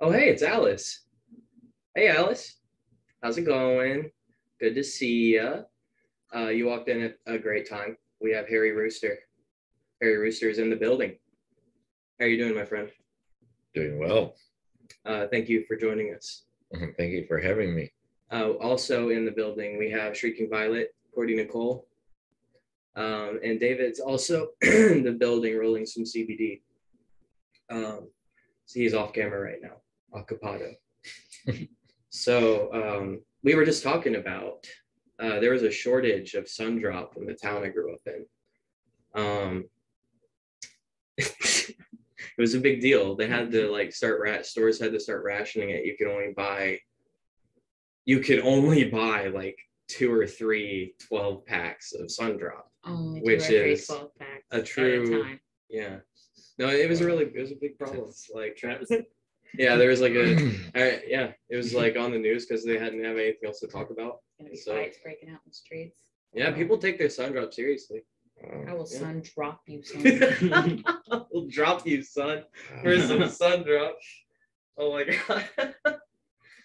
Oh, hey, it's Alice. Hey, Alice. How's it going? Good to see ya. You walked in at a great time. We have Harry Rooster. Harry Rooster is in the building. How are you doing, my friend? Doing well. Thank you for joining us. Thank you for having me. Also in the building, we have Shrieking Violet, Cordie Nicole, and David's also in the building rolling some CBD. So he's off camera right now, occupado. So we were just talking about there was a shortage of sun drop in the town I grew up in. It was a big deal. They had to stores had to start rationing it. You could only buy like 2 or 3 12 packs of sun drop, Only which 2 or 3 is 12 packs a true time. Yeah. No, it was a big problem. Like yeah, there was like it was like on the news because they hadn't have anything else to talk about. Gonna be fights breaking out in the streets. Yeah, people take their sun drop seriously. I will sun drop you, son. I'll drop you, son, for some sun drop. Oh my god.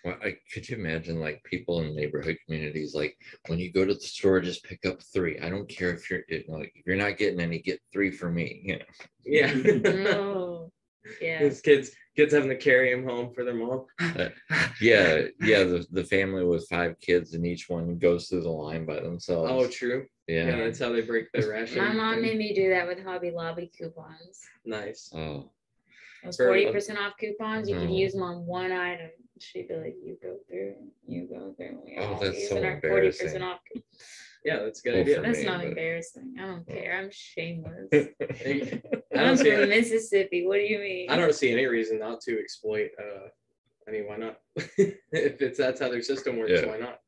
Well, could you imagine like people in neighborhood communities, like when you go to the store, just pick up 3. I don't care if if you're not getting any, get 3 for me. Yeah. Oh, yeah. These kids having to carry him home for their mom. Yeah. The family with 5 kids and each one goes through the line by themselves. Oh, true. Yeah. That's how they break their ration. My mom made me do that with Hobby Lobby coupons. Nice. Oh. Those 40% off coupons, you could use them on one item. She'd be like, you go through. Oh, that's so embarrassing. 40% off. Yeah, that's a good idea. That's not embarrassing. I don't care. I'm shameless. I'm from Mississippi. What do you mean? I don't see any reason not to exploit. I mean, why not? If that's how their system works, why not?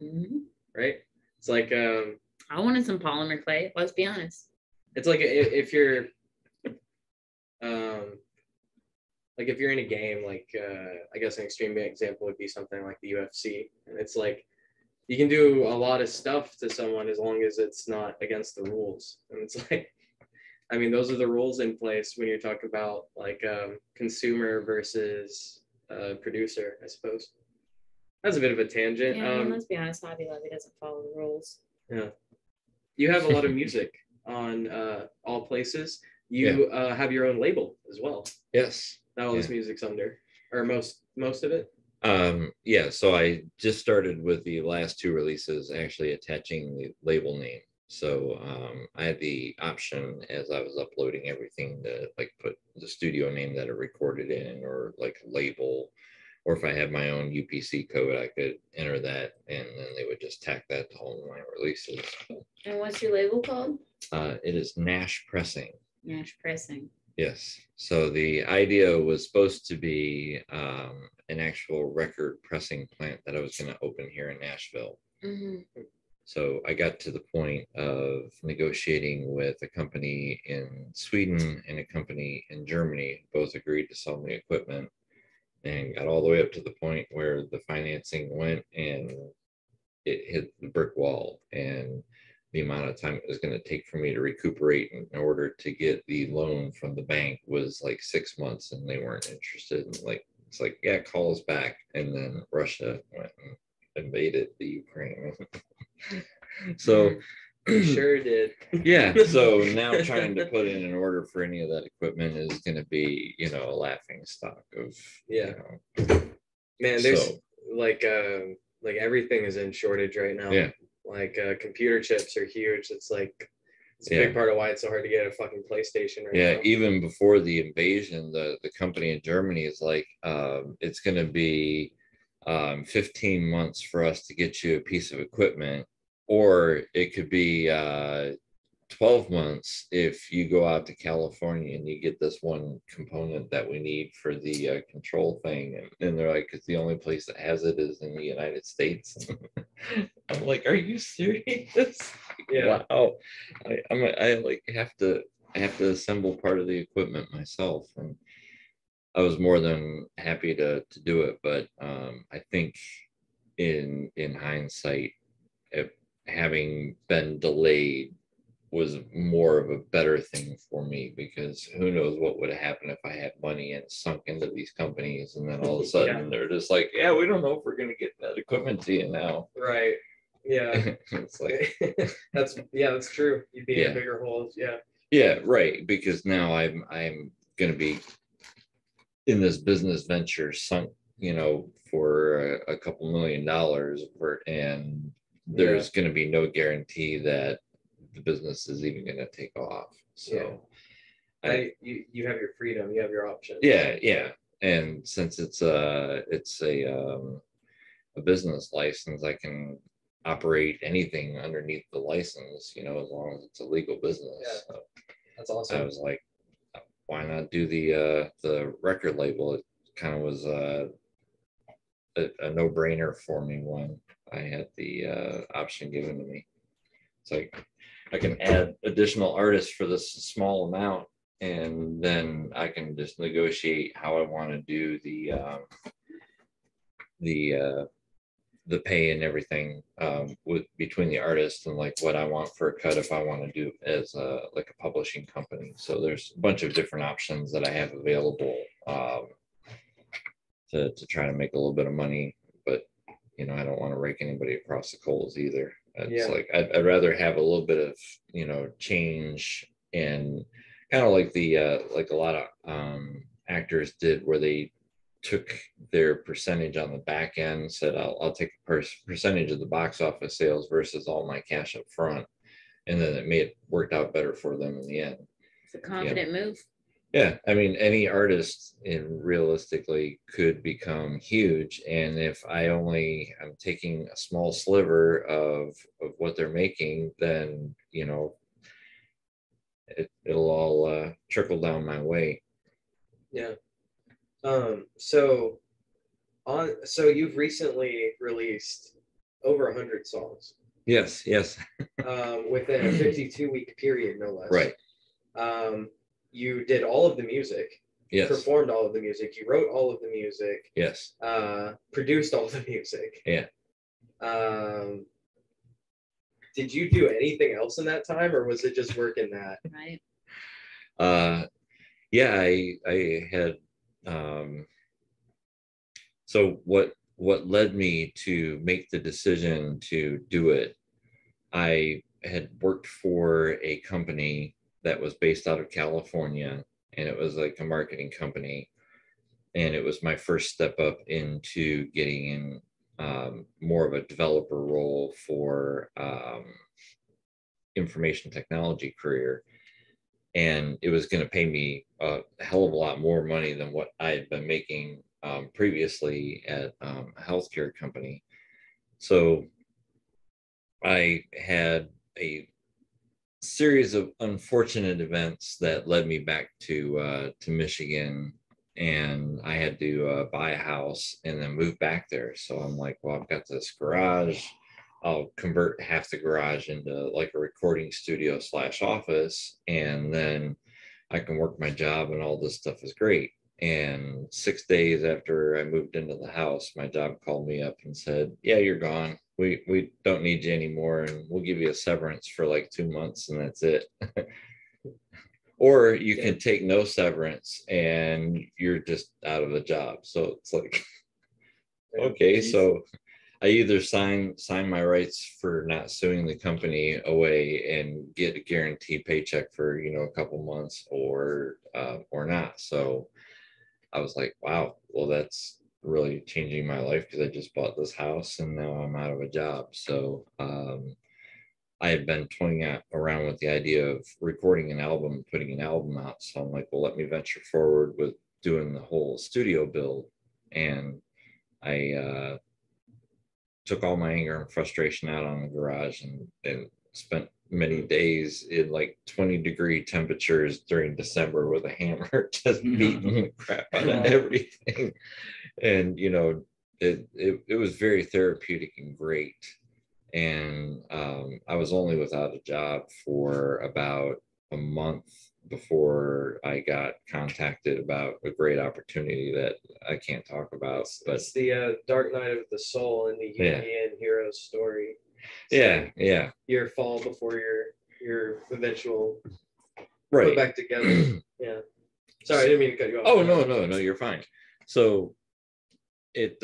Mm-hmm. Right? It's like I wanted some polymer clay. Let's be honest. It's like if you're like if you're in a game, like I guess an extreme example would be something like the UFC, and it's like you can do a lot of stuff to someone as long as it's not against the rules. And it's like, I mean, those are the rules in place when you're talking about like consumer versus producer, I suppose. That's a bit of a tangent. Yeah, let's be honest, Hobby Lobby doesn't follow the rules. Yeah. You have a lot of music on All Places. You have your own label as well. Yes. That all this music's under, or most of it. So I just started with the last 2 releases actually attaching the label name. So I had the option as I was uploading everything to like put the studio name that I recorded in, or like label, or if I had my own UPC code, I could enter that, and then they would just tack that to all of my releases. And what's your label called? It is Nash Pressing. Nash Pressing. Yes. So the idea was supposed to be an actual record pressing plant that I was going to open here in Nashville. Mm-hmm. So I got to the point of negotiating with a company in Sweden and a company in Germany. Both agreed to sell me equipment, and got all the way up to the point where the financing went and it hit the brick wall. And the amount of time it was going to take for me to recuperate in order to get the loan from the bank was like 6 months, and they weren't interested. It's like, yeah, call us back. And then Russia went and invaded the Ukraine. So sure did. Yeah. So now trying to put in an order for any of that equipment is going to be, a laughing stock of, Man, there's like everything is in shortage right now. Yeah. Like computer chips are huge. It's a big part of why it's so hard to get a fucking PlayStation right now. Yeah, even before the invasion, the company in Germany is like, it's going to be 15 months for us to get you a piece of equipment, or it could be 12 months if you go out to California and you get this one component that we need for the control thing. And they're like, it's the only place that has it is in the United States. I'm like, are you serious? Yeah. Wow. I have to assemble part of the equipment myself. And I was more than happy to do it. But I think in hindsight, having been delayed was more of a better thing for me, because who knows what would have happened if I had money and sunk into these companies, and then all of a sudden they're just like, yeah, we don't know if we're going to get that equipment to you now. Right. Yeah. It's like, that's true. You'd be in a bigger hole. Yeah. Yeah, right. Because now I'm going to be in this business venture sunk, for a couple $1 million, and there's going to be no guarantee that the business is even going to take off. So you have your freedom, you have your options. Yeah. And since it's a business license, I can operate anything underneath the license, as long as it's a legal business. Yeah. So that's awesome. I was like, why not do the record label? It kind of was a no-brainer for me when I had the option given to me. It's like I can add additional artists for this small amount, and then I can just negotiate how I want to do the pay and everything between the artists, and like what I want for a cut if I want to do as like a publishing company. So there's a bunch of different options that I have available to try to make a little bit of money, but I don't want to rake anybody across the coals either. It's like I'd rather have a little bit of change, and kind of like like a lot of actors did, where they took their percentage on the back end, said I'll take a percentage of the box office sales versus all my cash up front, and then it worked out better for them in the end. It's a confident move. Yeah, I mean, any artist realistically could become huge, and if I'm taking a small sliver of what they're making, then it'll all trickle down my way. Yeah. So you've recently released over 100 songs. Yes. Within a 52-week period, no less. Right. You did all of the music. Yes. Performed all of the music. You wrote all of the music. Yes. Produced all the music. Yeah. Did you do anything else in that time, or was it just working that? Right. Yeah, I had. So what led me to make the decision to do it? I had worked for a company that was based out of California, and it was like a marketing company, and it was my first step up into getting in more of a developer role for information technology career, and it was going to pay me a hell of a lot more money than what I had been making previously at a healthcare company. So I had a series of unfortunate events that led me back to Michigan, and I had to buy a house and then move back there. So I'm like, well, I've got this garage. I'll convert half the garage into like a recording studio / office, and then I can work my job, and all this stuff is great. And 6 days after I moved into the house, my job called me up and said, yeah, you're gone. We don't need you anymore, and we'll give you a severance for like 2 months, and that's it. Or you can take no severance and you're just out of a job. So it's like, okay, so I either sign my rights for not suing the company away and get a guaranteed paycheck for a couple months, or not. So I was like, wow, well, that's really changing my life, because I just bought this house and now I'm out of a job. So I had been toying around with the idea of recording an album, putting an album out. So I'm like, well, let me venture forward with doing the whole studio build. And I took all my anger and frustration out on the garage, and spent many days in like 20-degree temperatures during December with a hammer, just beating the crap out of everything. And it was very therapeutic and great. And I was only without a job for about a month before I got contacted about a great opportunity that I can't talk about. But it's the dark night of the soul in the Union hero story. It's yeah. Your fall before your your eventual Right. put back together. Yeah. Sorry, I didn't mean to cut you off. Oh, no, you're fine. So it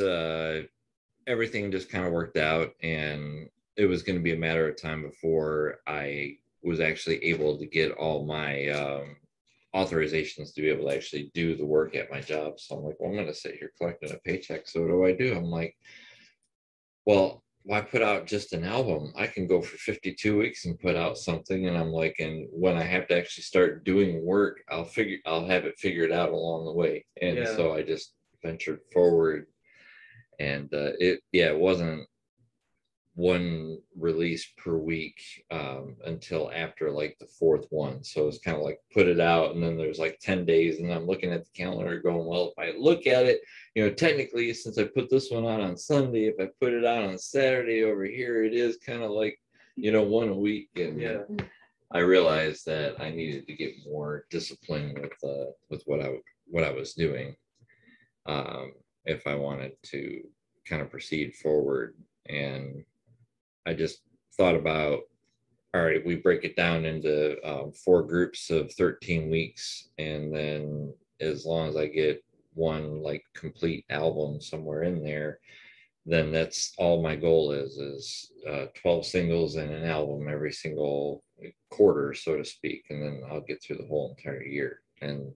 everything just kind of worked out, and it was going to be a matter of time before I was actually able to get all my authorizations to be able to actually do the work at my job. So I'm like, well, I'm going to sit here collecting a paycheck. So what do? I'm like, well, why put out just an album? I can go for 52 weeks and put out something. And I'm like, and when I have to actually start doing work, I'll have it figured out along the way. And so I just ventured forward, and it wasn't one release per week until after like the fourth one. So it's kind of like put it out, and then there's like 10 days, and I'm looking at the calendar going, well, if I look at it, technically, since I put this one out on Sunday, if I put it out on Saturday over here, it is kind of like, one a week. And I realized that I needed to get more discipline with what I was doing if I wanted to kind of proceed forward. And I just thought about, all right, we break it down into 4 groups of 13 weeks. And then as long as I get one like complete album somewhere in there, then that's all my goal is 12 singles and an album every single quarter, so to speak. And then I'll get through the whole entire year, and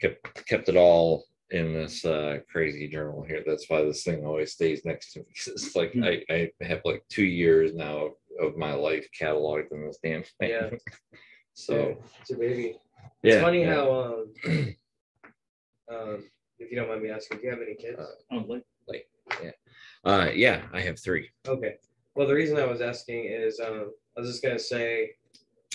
kept it all in this crazy journal here. That's why this thing always stays next to me. It's like I have like 2 years now of my life cataloged in this damn thing. Yeah. So it's a baby. Yeah. It's funny how if you don't mind me asking, do you have any kids? Yeah, I have 3. Okay. Well, the reason I was asking is I was just gonna say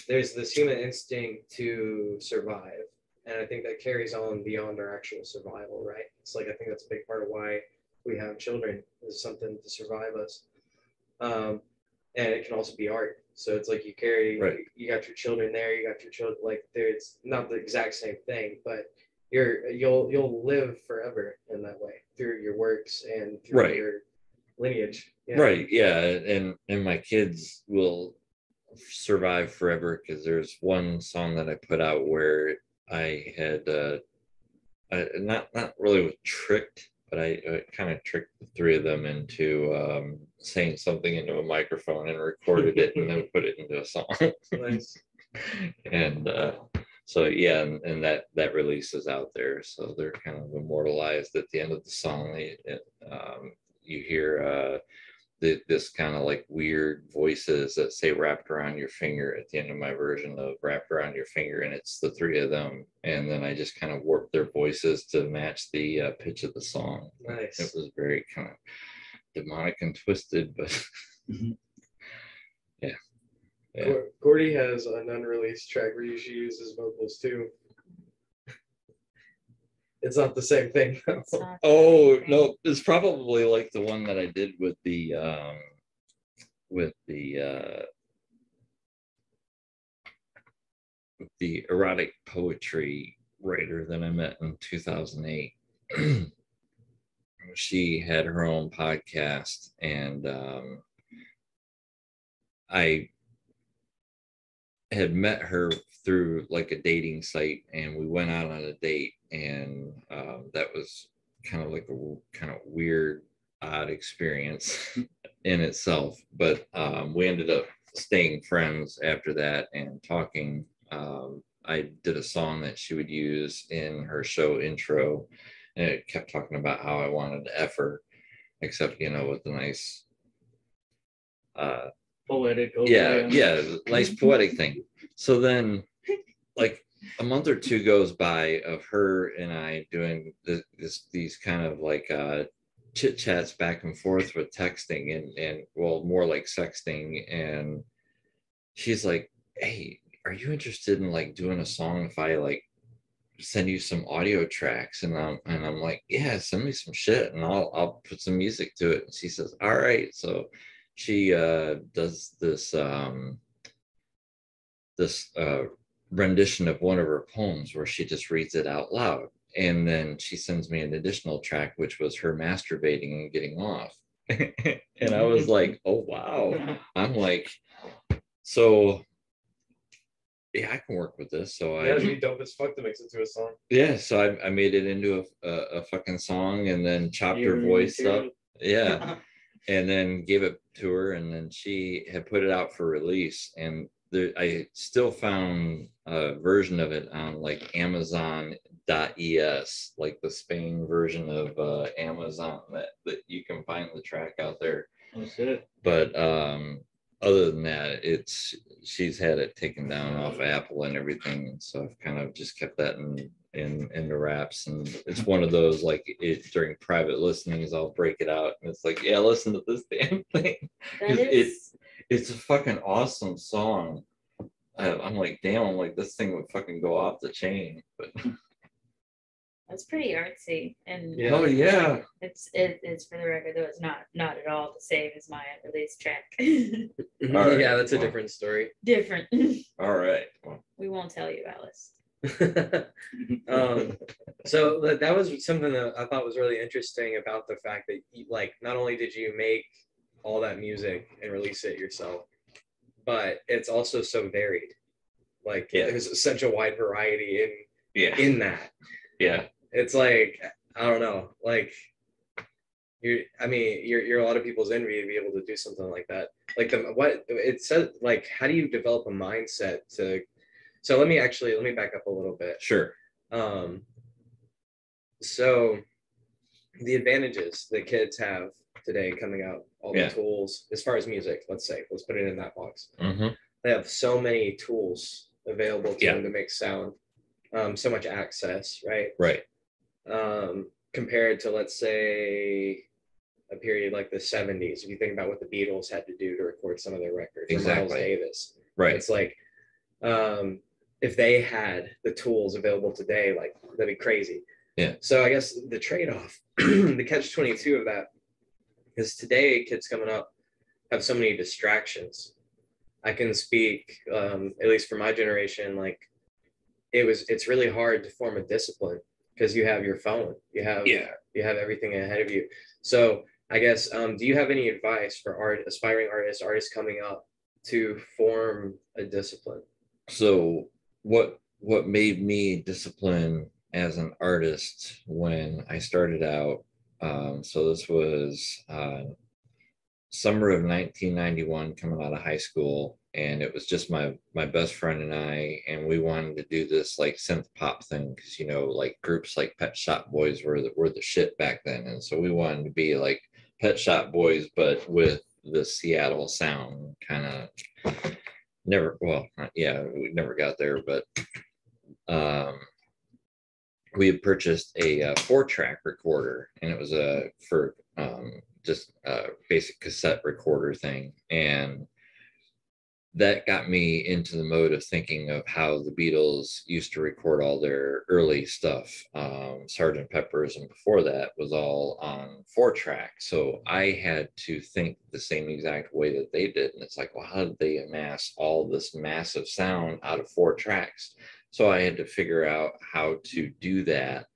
there's this human instinct to survive. And I think that carries on beyond our actual survival, right? It's like, I think that's a big part of why we have children, is something to survive us. And it can also be art. So it's like you got your children there, you got your children, like it's not the exact same thing, but you'll live forever in that way through your works and through your lineage. Yeah. Right. Yeah. And my kids will survive forever, because there's one song that I put out where I had not really tricked, but I kind of tricked the 3 of them into saying something into a microphone and recorded it and then put it into a song. Nice. And so and that release is out there, so they're kind of immortalized at the end of the song. You hear this kind of like weird voices that say "wrapped around your finger" at the end of my version of "wrapped around your finger," and it's the 3 of them, and then I just kind of warped their voices to match the pitch of the song. Nice. It was very kind of demonic and twisted, but yeah. Cordie has an unreleased track where she uses vocals too. It's not the same thing. No, it's probably like the one that I did with the erotic poetry writer that I met in 2008. She had her own podcast, and I had met her through like a dating site, and we went out on a date, and that was kind of like a kind of weird, odd experience in itself. But we ended up staying friends after that and talking. I did a song that she would use in her show intro, and it kept talking about how I wanted to F her, except with a nice poetic. Nice poetic thing. So then, like a month or 2 goes by of her and I doing these kind of like chit chats back and forth with texting and well, more like sexting. And she's like, "Hey, are you interested in like doing a song if I like send you some audio tracks?" And I'm like, "Yeah, send me some shit and I'll put some music to it." And she says, "All right." So she does this rendition of one of her poems where she just reads it out loud, and then she sends me an additional track which was her masturbating and getting off. And I was like, oh wow. I'm like, so yeah, I can work with this. So Yeah, it'd be dope as fuck to mix it to a song. yeah, so I made it into a fucking song and then chopped her voice up. Yeah. And then gave it to her, and then she had put it out for release. And I still found a version of it on like Amazon.es, like the Spain version of Amazon that you can find the track out there. Oh shit. But other than that, she's had it taken down off Apple and everything, and so I've kind of just kept that in the wraps. And it's one of those, like, during private listenings I'll break it out and it's like, yeah, listen to this damn thing, because it's a fucking awesome song. I'm like, damn, I'm like, this thing would fucking go off the chain. But that's pretty artsy, and oh yeah, it's for the record though, it's not at all the same as my unreleased track. Right. Yeah, that's a different story. Different. All right. We won't tell you, Alice. So that was something that I thought was really interesting about the fact that like not only did you make all that music and release it yourself, but it's also so varied. Like there's such a wide variety in that. Yeah. It's like, I don't know, like you're a lot of people's envy to be able to do something like that. Like what it said, like, how do you develop a mindset to? So let me back up a little bit. Sure. So the advantages that kids have today coming out, all the tools, as far as music, let's put it in that box. Mm-hmm. They have so many tools available to them to make sound, so much access, right? Right. Compared to, let's say, a period like the 70s, if you think about what the Beatles had to do to record some of their records, or Miles Davis, right? It's like, if they had the tools available today, like, that'd be crazy. Yeah. So I guess the trade-off, the catch-22 of that is today kids coming up have so many distractions. I can speak, at least for my generation, like it's really hard to form a discipline because you have your phone, you have everything ahead of you. So I guess, do you have any advice for aspiring artists coming up to form a discipline? So what made me discipline as an artist when I started out? So this was summer of 1991, coming out of high school, and it was just my best friend and I, and we wanted to do this like synth pop thing because, you know, like groups like Pet Shop Boys were the shit back then, and so we wanted to be like Pet Shop Boys but with the Seattle sound. Kind of we never got there, but we had purchased a 4-track recorder, and it was for just a basic cassette recorder thing. And that got me into the mode of thinking of how the Beatles used to record all their early stuff. Sgt. Pepper's, and before that was all on 4-track. So I had to think the same exact way that they did. And it's like, well, how did they amass all this massive sound out of 4 tracks? So I had to figure out how to do that.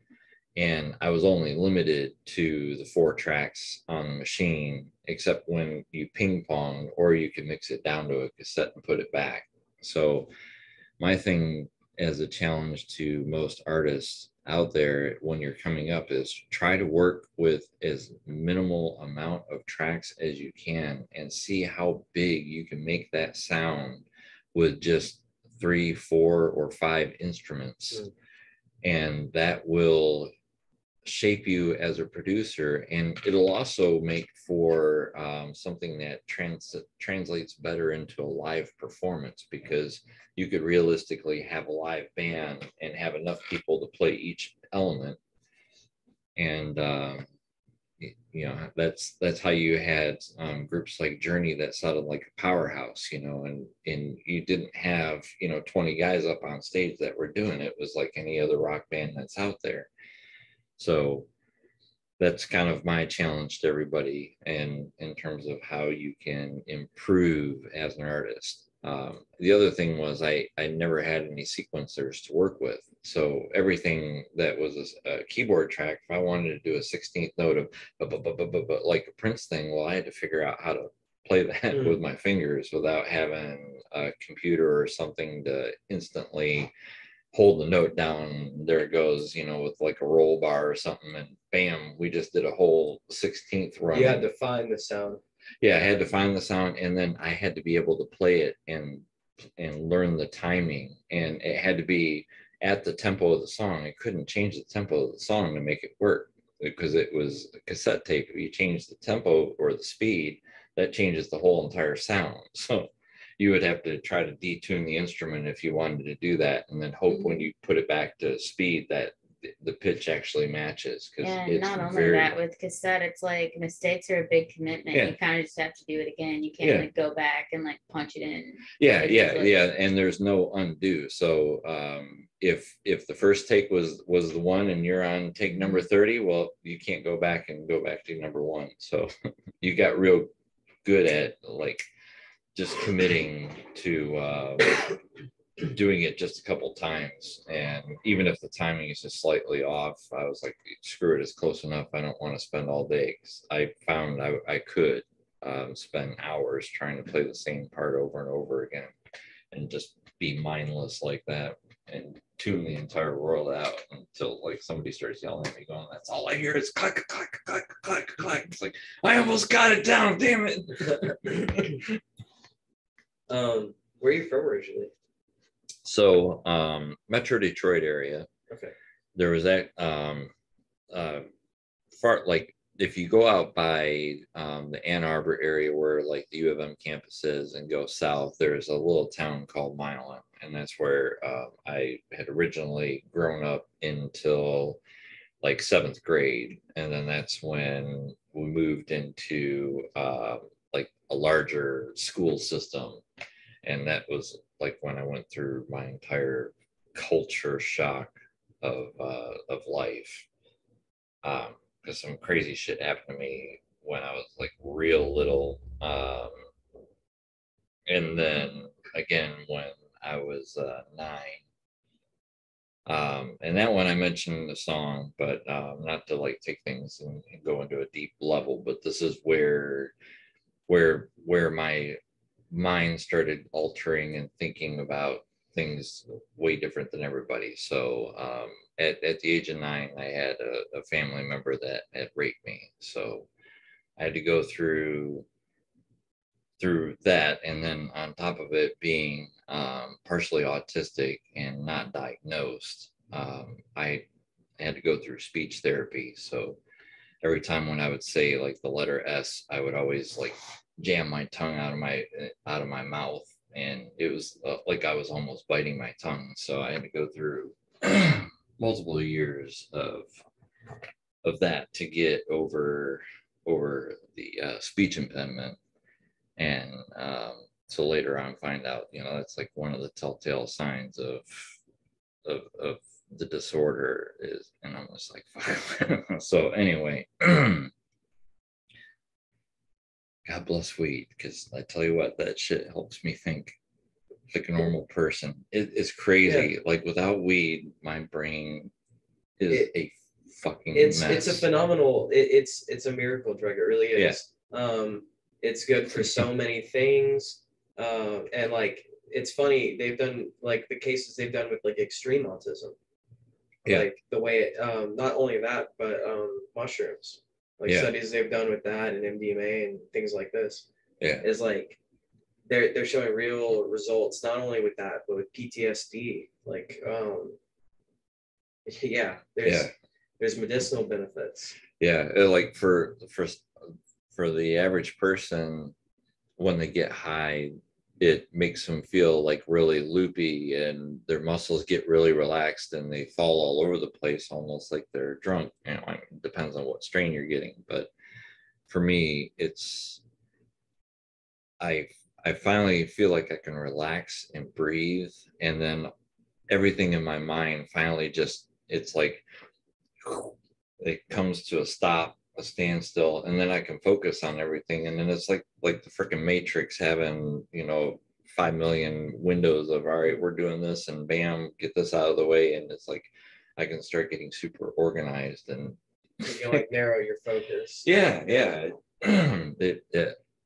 And I was only limited to the 4 tracks on the machine, except when you ping pong, or you can mix it down to a cassette and put it back. So my thing as a challenge to most artists out there when you're coming up is try to work with as minimal amount of tracks as you can and see how big you can make that sound with just 3, 4, or 5 instruments. And that will shape you as a producer, and it'll also make for something that translates better into a live performance, because you could realistically have a live band and have enough people to play each element. And you know, that's how you had groups like Journey that sounded like a powerhouse, you know, and you didn't have, you know, 20 guys up on stage that were doing it. It was like any other rock band that's out there. So that's kind of my challenge to everybody, and in terms of how you can improve as an artist. The other thing was I never had any sequencers to work with. So everything that was a keyboard track, if I wanted to do a 16th note of like a Prince thing, well, I had to figure out how to play that with my fingers without having a computer or something to instantly hold the note down. There it goes, you know, with like a roll bar or something, and bam, we just did a whole 16th run. You had to find the sound. Yeah, I had to find the sound, and then I had to be able to play it and learn the timing, and it had to be at the tempo of the song. I couldn't change the tempo of the song to make it work, because it was a cassette tape. If you change the tempo or the speed, that changes the whole entire sound. So you would have to try to detune the instrument if you wanted to do that, and then hope when you put it back to speed that the pitch actually matches. And not only that, with cassette, it's like mistakes are a big commitment. You kind of just have to do it again. You can't like go back and like punch it in. Yeah, and there's no undo. So if the first take was the one and you're on take number 30, well, you can't go back to number 1. So you got real good at like just committing to doing it just a couple times, and even if the timing is just slightly off, I was like, screw it, it's close enough. I don't want to spend all day, because I found I could spend hours trying to play the same part over and over again and just be mindless like that and tune the entire world out until like somebody starts yelling at me going, that's all I hear is clack clack clack clack clack. It's like, I almost got it down, damn it. Where are you from originally? So Metro Detroit area. Okay. There was that far, like if you go out by the Ann Arbor area where like the U of M campus is and go south, there's a little town called Milan, and that's where I had originally grown up until like 7th grade, and then that's when we moved into like a larger school system, and that was like when I went through my entire culture shock of life, because some crazy shit happened to me when I was like real little, and then again when I was 9. And that one I mentioned in the song, but not to like take things and go into a deep level, but this is where my mind started altering and thinking about things way different than everybody. So at the age of 9, I had a family member that had raped me. So I had to go through that, and then on top of it being partially autistic and not diagnosed, I had to go through speech therapy. So every time when I would say like the letter S, I would always like jam my tongue out of my mouth, and it was like I was almost biting my tongue. So I had to go through multiple years of that to get over the speech impediment. And so later on find out, you know, that's like one of the telltale signs of the disorder is, and I'm just like, fuck. So anyway, God bless weed, because I tell you what, that shit helps me think like a normal person. It's crazy. Yeah. Like without weed, my brain is a fucking mess. It's a phenomenal. It's a miracle drug. It really is. Yeah. It's good for so many things, and like it's funny, they've done like the cases they've done with like extreme autism. Yeah. Like the way it, not only that, but mushrooms. Like studies they've done with that and MDMA and things like this. Yeah. Is like they're showing real results, not only with that, but with PTSD. Like there's medicinal benefits. Yeah, like for the average person, when they get high, it makes them feel like really loopy, and their muscles get really relaxed, and they fall all over the place, almost like they're drunk. You know, it depends on what strain you're getting, but for me, it's I finally feel like I can relax and breathe, and then everything in my mind finally just, it's like it comes to a stop, a standstill, and then I can focus on everything. And then it's like the freaking Matrix having, you know, 5 million windows of, all right, we're doing this, and bam, get this out of the way, and it's like I can start getting super organized, and you can like narrow your focus. Yeah.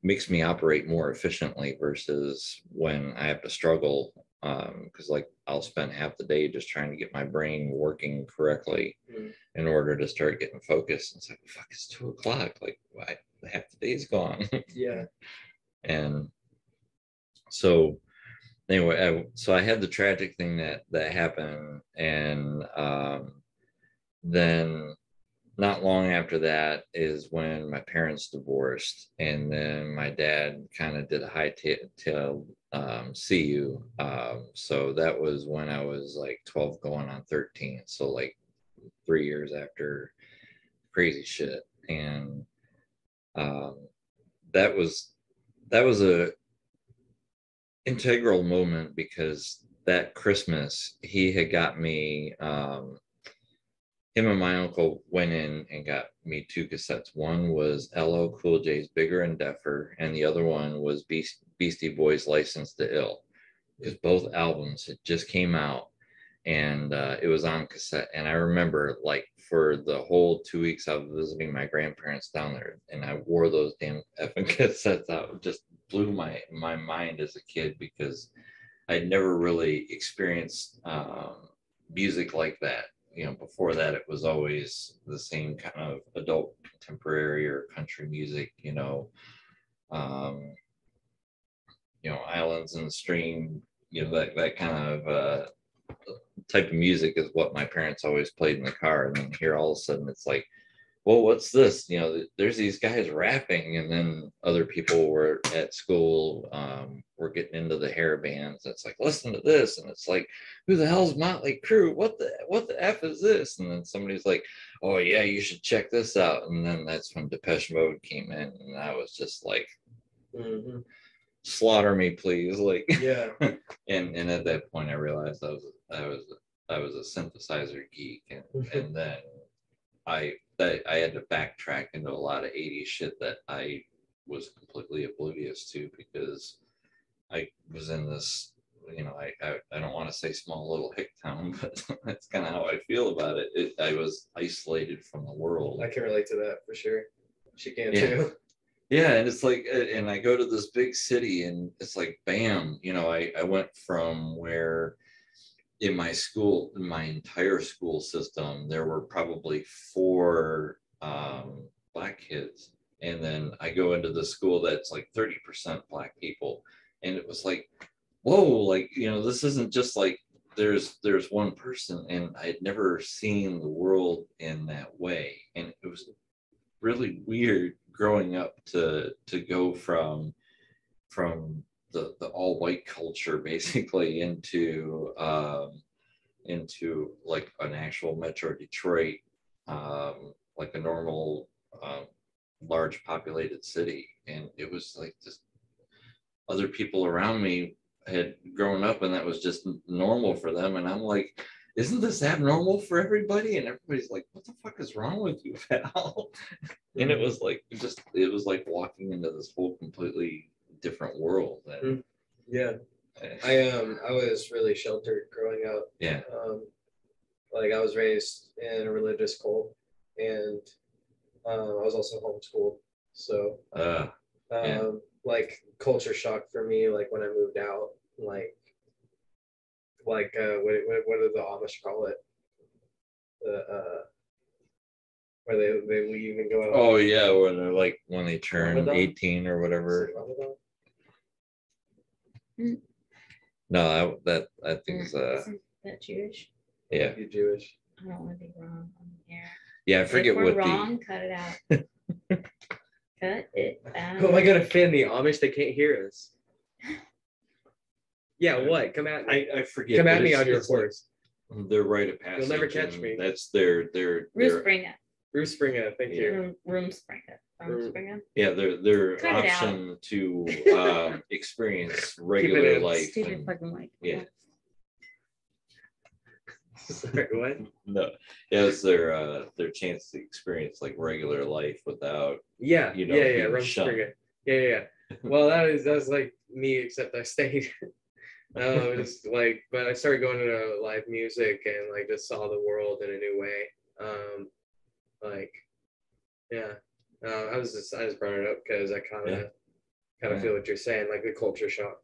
makes me operate more efficiently versus when I have to struggle. Because like I'll spend half the day just trying to get my brain working correctly in order to start getting focused. It's like, fuck, it's 2 o'clock. Like, why? Half the day's gone. Yeah. And so anyway, so I had the tragic thing that happened, and then not long after that is when my parents divorced, and then my dad kind of did a hightail CU. So that was when I was like 12 going on 13. So like 3 years after crazy shit. And that was a integral moment, because that Christmas he had got me him and my uncle went in and got me 2 cassettes. One was LL Cool J's Bigger and Deffer, and the other one was Beastie Boys' License to Ill, because both albums had just came out, and it was on cassette. And I remember, like, for the whole 2 weeks I was visiting my grandparents down there, and I wore those damn effing cassettes out. It just blew my mind as a kid, because I'd never really experienced music like that. Before that, it was always the same kind of adult contemporary or country music, Islands in the Stream, that kind of type of music is what my parents always played in the car. And then here all of a sudden it's like, well, what's this? There's these guys rapping, and then other people were at school, were getting into the hair bands. It's like, listen to this, and it's like, who the hell's Motley Crue? What the F is this? And then somebody's like, oh yeah, you should check this out. And then that's when Depeche Mode came in, and I was just like, slaughter me, please, like, yeah. and at that point I realized I was a synthesizer geek, and then I had to backtrack into a lot of 80s shit that I was completely oblivious to, because I was in this, I don't want to say small little hick town, but that's kind of how I feel about it. I was isolated from the world. I can relate to that for sure. She can Yeah. too. Yeah, and it's like, and I go to this big city, and it's like, bam, I went from where in my school, in my entire school system, there were probably 4 black kids. And then I go into the school that's like 30% black people. And it was like, whoa, like, this isn't just like there's one person. And I'd never seen the world in that way. And it was really weird growing up to go from the all white culture basically into like an actual Metro Detroit, like a normal large populated city. And it was like just other people around me had grown up and that was just normal for them, and I'm like, isn't this abnormal for everybody? And everybody's like, what the fuck is wrong with you, pal? And it was like walking into this whole completely different world. And, yeah. I was really sheltered growing up. Yeah. Like I was raised in a religious cult, and I was also homeschooled. So yeah. like culture shock for me, like when I moved out, like what do the Amish call it? Where they leave and go out. Oh yeah, when they're like when they turn Ramadan? 18 or whatever. No, that I think is Isn't that Jewish? yeah. You're Jewish. I don't want to be wrong on the air. Yeah, I forget if we're what wrong, cut it out. Cut it out. Who am I gonna offend, the Amish? They can't hear us. Yeah, what? Come at me. I forget. Come at me on your course. Like, they're right of passage. You'll never catch me. That's their Roospringer. Bruce Springer, thank you. Roomspringer. Yeah, their Cut it option to experience regular in. life. Stupid fucking mic. Yeah. Sorry, what? No, yeah, it's their chance to experience like regular life without Yeah, being shunned. Rumspringa. Yeah. Well, that's like me, except I stayed. Just like, but I started going to live music and like just saw the world in a new way. I just brought it up because I kind of kind of Yeah. feel what you're saying, like the culture shock.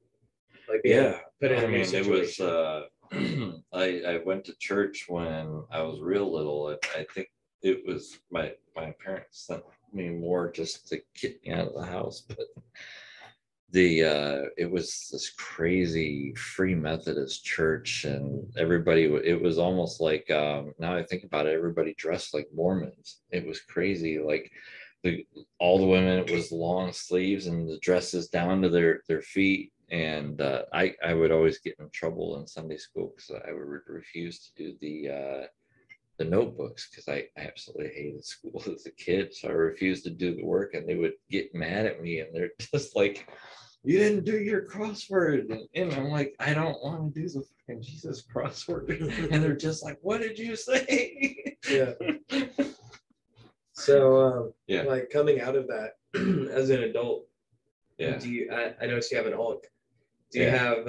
Like Yeah, put in I a new mean, it was. situation. I went to church when I was real little, and I think it was my parents sent me more just to get me out of the house, but it was this crazy Free Methodist church, and everybody. It was almost like now I think about it, everybody dressed like Mormons. It was crazy, like. All the women, it was long sleeves and the dresses down to their feet, and I would always get in trouble in Sunday school because I would refuse to do the notebooks because I absolutely hated school as a kid, so I refused to do the work, and they would get mad at me, and they're just like, you didn't do your crossword, and I'm like, I don't want to do the fucking Jesus crossword, and they're just like, what did you say? Yeah. So, Yeah. like coming out of that as an adult, Yeah. do you? I noticed you have an ALK. Do you Yeah. have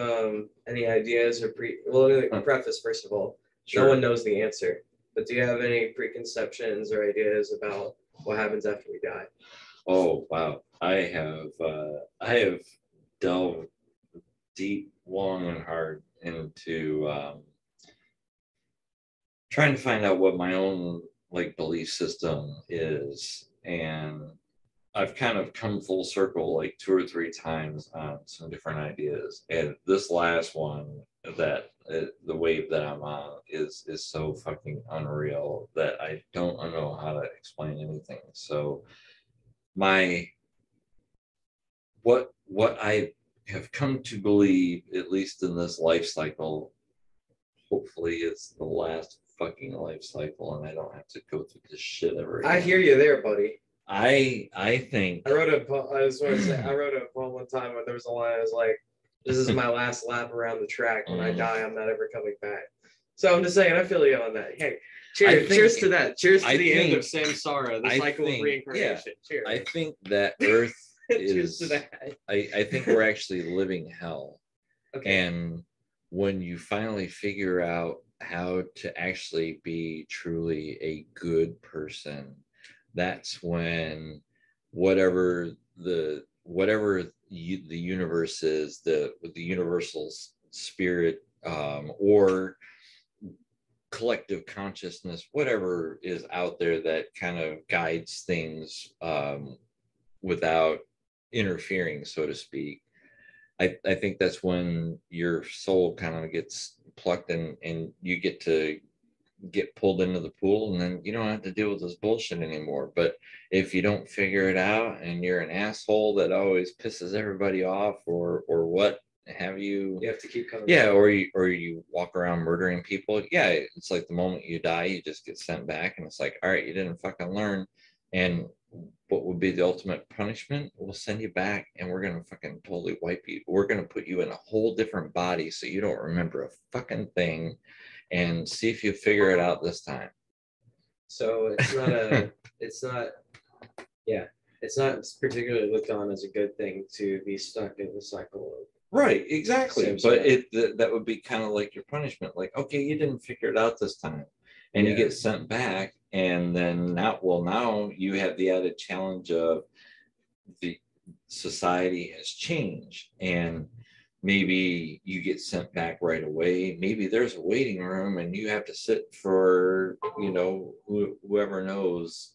any ideas or well, let me preface first of all. Sure. No one knows the answer, but do you have any preconceptions or ideas about what happens after we die? Oh wow, I have delved deep, long, and hard into trying to find out what my own like belief system is, and I've kind of come full circle like 2 or 3 times on some different ideas, and this last one, that the wave that I'm on is so fucking unreal that I don't know how to explain anything. So what I have come to believe, at least in this life cycle, hopefully it's the last fucking life cycle and I don't have to go through this shit ever again. I hear you there, buddy. I think I wrote a poem. I just want to say I wrote a poem one time where there was a line. I was like, "This is my last lap around the track. When I die, I'm not ever coming back." So I'm just saying, I feel you on that. Hey, cheers to that. Cheers to the end of samsara, the cycle of reincarnation. Cheers. I think that Earth cheers to is. that. I think we're actually living hell, Okay. and when you finally figure out how to actually be truly a good person, that's when whatever the universe is, the universal spirit, or collective consciousness, whatever is out there that kind of guides things without interfering, so to speak. I think that's when your soul kind of gets plucked, and you get to get pulled into the pool, and then you don't have to deal with this bullshit anymore. But if you don't figure it out and you're an asshole that always pisses everybody off, or what have you, you have to keep coming. Yeah, back. or you walk around murdering people. Yeah, it's like the moment you die, you just get sent back, and it's like, all right, you didn't fucking learn. And what would be the ultimate punishment? We'll send you back, and we're gonna fucking totally wipe you. We're gonna put you in a whole different body so you don't remember a fucking thing, and see if you figure it out this time. So it's not particularly looked on as a good thing to be stuck in the cycle of. Right, exactly. But that would be kind of like your punishment. Like, okay, you didn't figure it out this time, and you get sent back, and then now you have the added challenge of the society has changed, and maybe you get sent back right away. Maybe there's a waiting room, and you have to sit for whoever knows.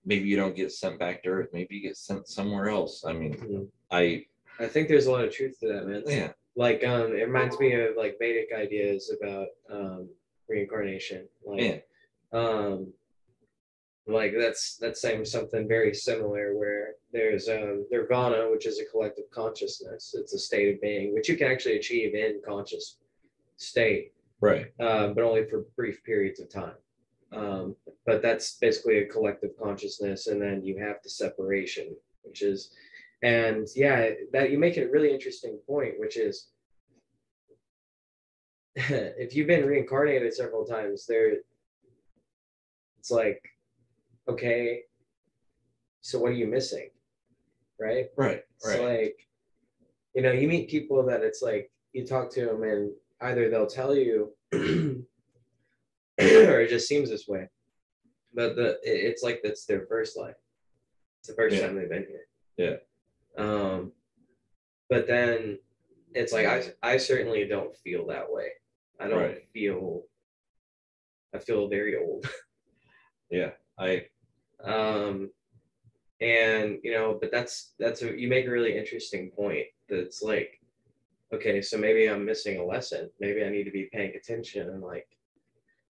Maybe you don't get sent back to Earth. Maybe you get sent somewhere else. I mean, I think there's a lot of truth to that, man. Yeah. Like, it reminds me of like Vedic ideas about reincarnation. Like, like that's saying something very similar, where there's nirvana, which is a collective consciousness. It's a state of being which you can actually achieve in conscious state, right? But only for brief periods of time. But that's basically a collective consciousness, and then you have the separation, which is. And yeah, that you make a really interesting point, which is if you've been reincarnated several times, it's like, okay, so what are you missing? Right? Right. It's like, you meet people that it's like you talk to them and either they'll tell you or it just seems this way. But it's like that's their first life. It's the first time they've been here. Yeah. But then it's like I certainly don't feel that way. I don't feel. I feel very old. Yeah, and but you make a really interesting point. That's like, okay, so maybe I'm missing a lesson. Maybe I need to be paying attention and like.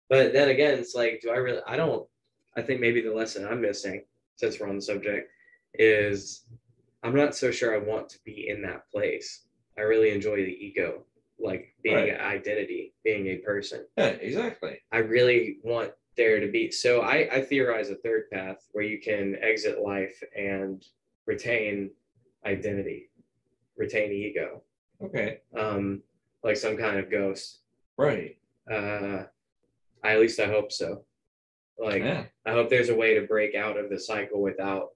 But then again, it's like, do I really? I don't. I think maybe the lesson I'm missing, since we're on the subject, is I'm not so sure I want to be in that place. I really enjoy the ego, like being an identity, being a person. Yeah, exactly. I really want there to be. So I theorize a third path where you can exit life and retain identity, retain ego. Okay. Like some kind of ghost. Right. At least I hope so. Like, I hope there's a way to break out of the cycle without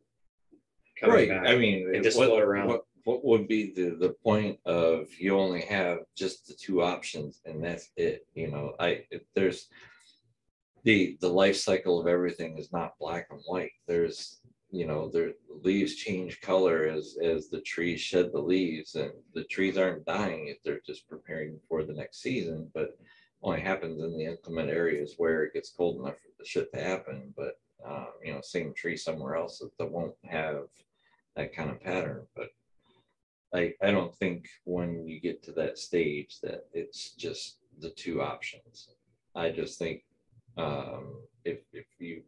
coming back. I mean, and just float around. What would be the point of you only have just the two options and that's it? There's the life cycle of everything is not black and white. There's the leaves change color as the trees shed the leaves, and the trees aren't dying if they're just preparing for the next season, but only happens in the inclement areas where it gets cold enough for the shit to happen. But same tree somewhere else that won't have that kind of pattern. But I don't think when you get to that stage that it's just the two options. I just think if you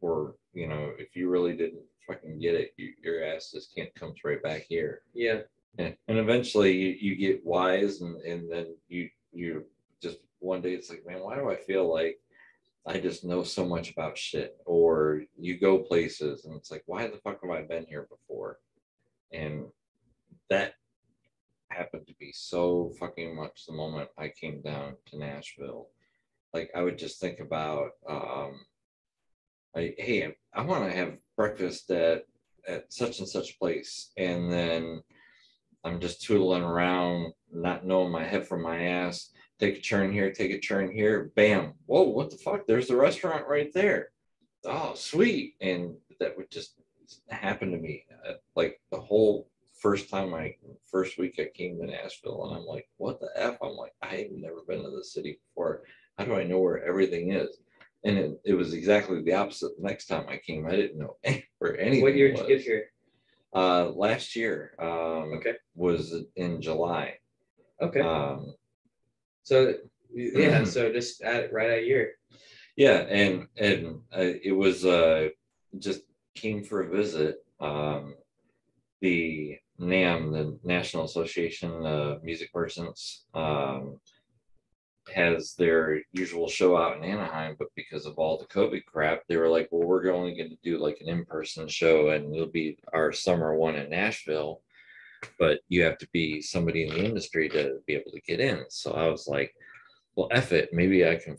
were, if you really didn't fucking get it, your ass just can't come right back here. Yeah. And eventually you get wise, and then you just one day it's like, man, why do I feel like I just know so much about shit? Or you go places and it's like, why the fuck have I been here before? And that happened to be so fucking much the moment I came down to Nashville. Like, I would just think about, hey, I want to have breakfast at such and such place. And then I'm just tootling around, not knowing my head from my ass. Take a turn here, bam. Whoa, what the fuck? There's the restaurant right there. Oh, sweet. And that would just happen to me. Like the whole first week I came to Nashville, and I'm like, what the F? I'm like, I have never been to the city before. How do I know where everything is? And it was exactly the opposite. The next time I came, I didn't know where anything was. What year did you get here? Last year was in July. Okay. So yeah, so just right at a year. Yeah, and it was just came for a visit. The NAM, the National Association of Music Merchants, has their usual show out in Anaheim, but because of all the COVID crap, they were like, well, we're only going to do like an in-person show, and it'll be our summer one in Nashville, but you have to be somebody in the industry to be able to get in. So I was like, well, F it, maybe I can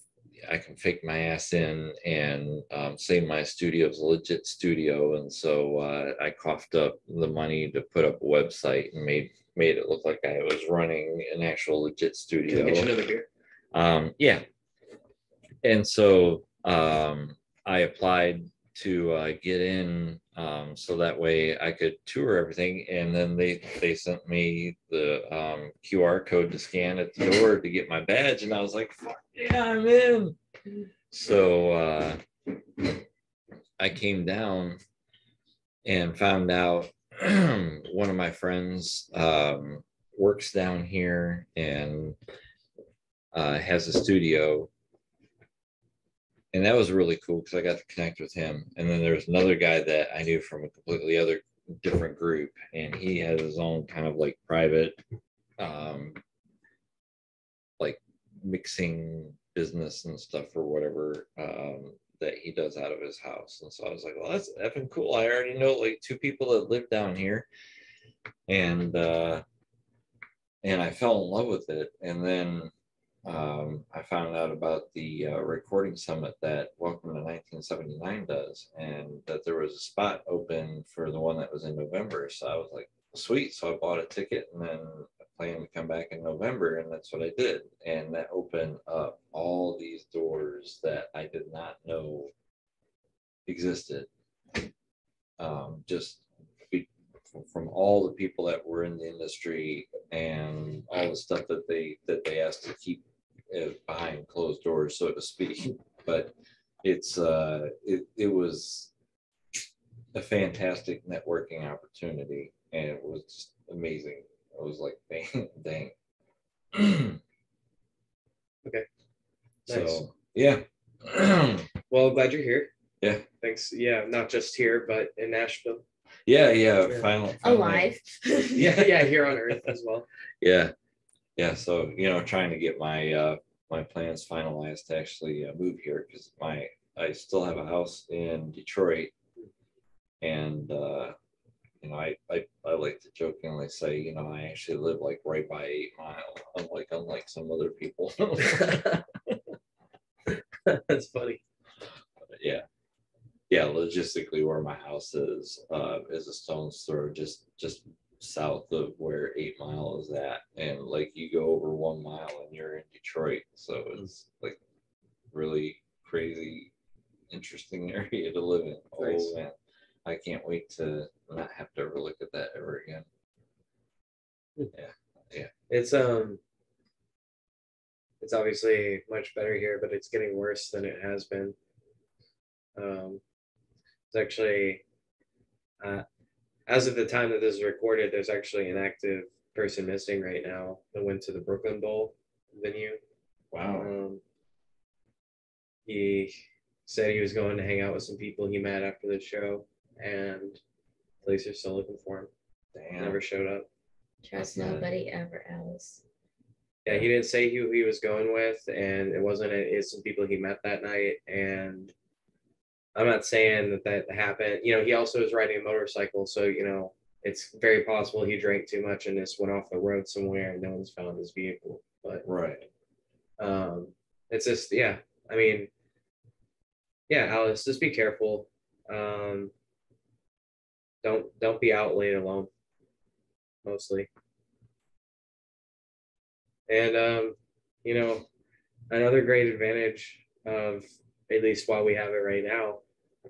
fake my ass in and say my studio is a legit studio. And so I coughed up the money to put up a website and made it look like I was running an actual legit studio. Can I get you another beer? Yeah. And so I applied to get in so that way I could tour everything. And then they sent me the QR code to scan at the door to get my badge. And I was like, fuck yeah, I'm in. So I came down and found out one of my friends works down here and has a studio. And that was really cool because I got to connect with him. And then there's another guy that I knew from a completely different group, and he has his own kind of like private like mixing business and stuff or whatever that he does out of his house. And so I was like, well, that's effing cool. I already know like two people that live down here, and I fell in love with it. And then I found out about the recording summit that Welcome to 1979 does, and that there was a spot open for the one that was in November. So I was like, sweet. So I bought a ticket, and then I planned to come back in November, and that's what I did. And that opened up all these doors that I did not know existed. Just from all the people that were in the industry and all the stuff that they asked to keep behind closed doors, so to speak. But it was a fantastic networking opportunity, and it was just amazing. I was like, dang. Okay. So Nice. yeah. Well, glad you're here. Yeah. Thanks. Yeah, not just here, but in Nashville. Yeah. Finally. Alive. yeah, here on Earth as well. Yeah. So trying to get my my plans finalized to actually move here, because I still have a house in Detroit, and I like to jokingly say, I actually live like right by 8 Mile, unlike some other people. That's funny. Yeah, logistically where my house is a stone's throw just south of where 8 Mile is at, and like you go over 1 mile and you're in Detroit. So it's like really crazy, interesting area to live in. Nice. Oh man, I can't wait to not have to ever look at that ever again. Yeah. It's obviously much better here, but it's getting worse than it has been. It's actually, as of the time that this is recorded, there's actually an active person missing right now that went to the Brooklyn Bowl venue. Wow. He said he was going to hang out with some people he met after the show, and police are still looking for him. Damn. Never showed up. Trust nobody ever, Alice. Yeah, he didn't say who he was going with, and it wasn't. It's some people he met that night, and I'm not saying that happened. He also was riding a motorcycle, so it's very possible he drank too much and just went off the road somewhere, and no one's found his vehicle. But right. It's just I mean, Alice, just be careful. Don't be out late alone, mostly. And another great advantage of, at least while we have it right now,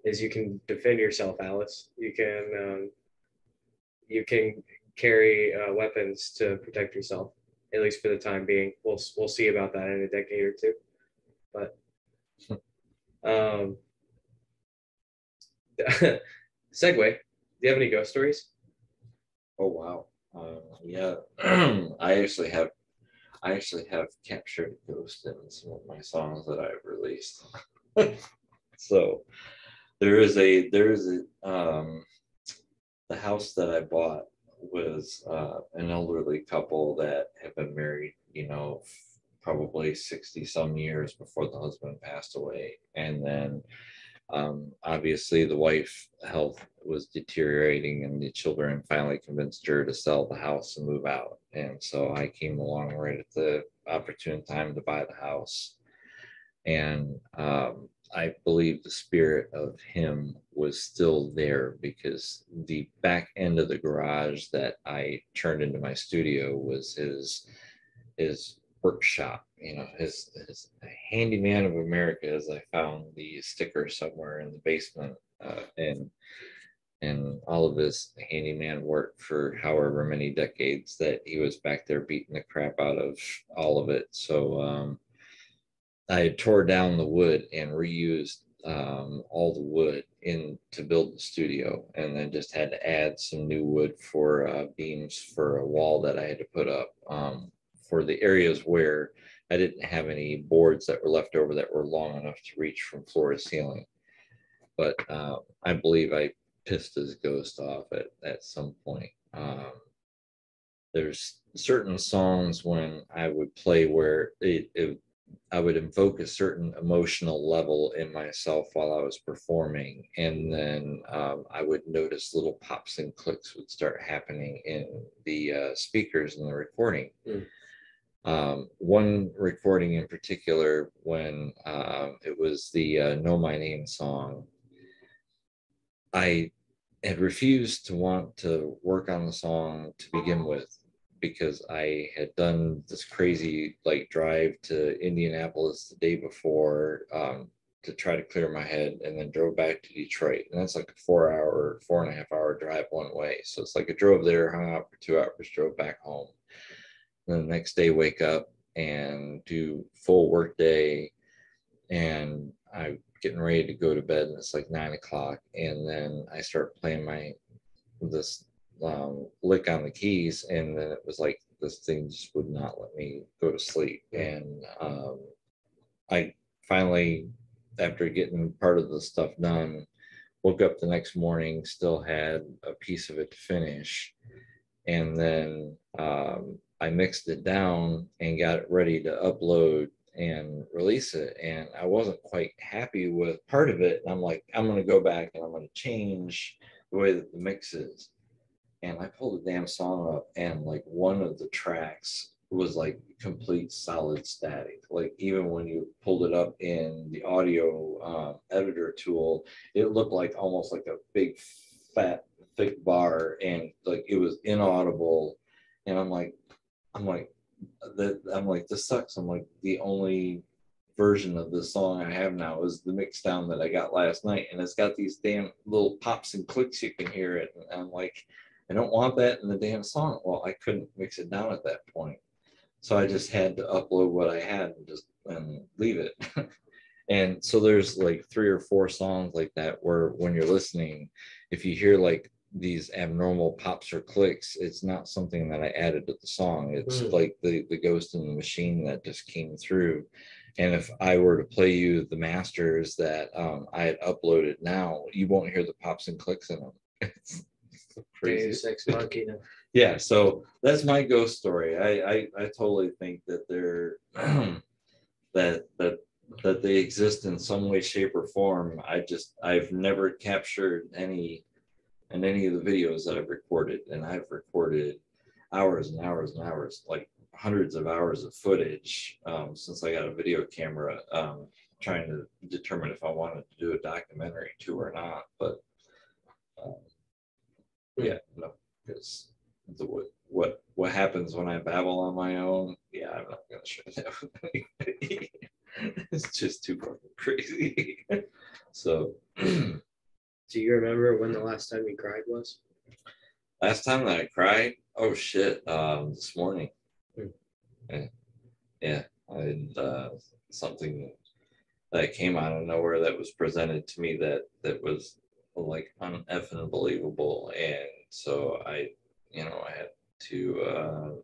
is you can defend yourself, Alice. You can carry weapons to protect yourself, at least for the time being. We'll see about that in a decade or two. But segue. Do you have any ghost stories? Oh wow. Yeah. I actually have captured a ghost in some of my songs that I've released. So there is a the house that I bought was an elderly couple that have been married, probably 60 some years before the husband passed away. And then obviously the wife health was deteriorating, and the children finally convinced her to sell the house and move out. And so I came along right at the opportune time to buy the house. And I believe the spirit of him was still there, because the back end of the garage that I turned into my studio was his workshop, his handyman of America, as I found the sticker somewhere in the basement, and all of his handyman work for however many decades that he was back there beating the crap out of all of it. So I tore down the wood and reused all the wood to build the studio, and then just had to add some new wood for beams for a wall that I had to put up for the areas where I didn't have any boards that were left over that were long enough to reach from floor to ceiling. But I believe I pissed his ghost off at some point. There's certain songs when I would play where I would invoke a certain emotional level in myself while I was performing, and then I would notice little pops and clicks would start happening in the speakers in the recording. One recording in particular, when it was the Know My Name song, I had refused to want to work on the song to begin with, because I had done this crazy drive to Indianapolis the day before, to try to clear my head, and then drove back to Detroit. And that's like a 4.5 hour drive one way. So it's like I drove there, hung out for 2 hours, drove back home. And the next day, wake up and do full work day. And I'm getting ready to go to bed, and it's like 9 o'clock. And then I start playing this lick on the keys. And then it was like, this thing just would not let me go to sleep. And I finally, after getting part of the stuff done, woke up the next morning, still had a piece of it to finish. And then I mixed it down and got it ready to upload and release it. And I wasn't quite happy with part of it. And I'm like, I'm going to go back and I'm going to change the way that the mix is. And I pulled the damn song up, and like one of the tracks was like complete solid static. Like even when you pulled it up in the audio editor tool, it looked like almost like a big fat thick bar, and like it was inaudible. And I'm like this sucks. I'm like, the only version of this song I have now is the mix down that I got last night, and it's got these damn little pops and clicks, you can hear it. And I'm like, I don't want that in the damn song. Well, I couldn't mix it down at that point. So I just had to upload what I had and leave it. And so there's like 3 or 4 songs like that where when you're listening, if you hear like these abnormal pops or clicks, it's not something that I added to the song. It's like the ghost in the machine that just came through. And if I were to play you the masters that I had uploaded now, you won't hear the pops and clicks in them. It's crazy. Sex monkey. Yeah, so that's my ghost story. I totally think that they're that they exist in some way, shape, or form. I've never captured any in any of the videos that I've recorded, and I've recorded hours and hours and hours, like hundreds of hours of footage since I got a video camera, trying to determine if I wanted to do a documentary too or not. But yeah, no, because what happens when I babble on my own? Yeah, I'm not gonna share that with anybody. It's just too fucking crazy. So, do you remember when the last time you cried was? Last time that I cried? Oh shit! This morning. Yeah, I had something that came out of nowhere that was presented to me that was like uneffing believable, and so I had to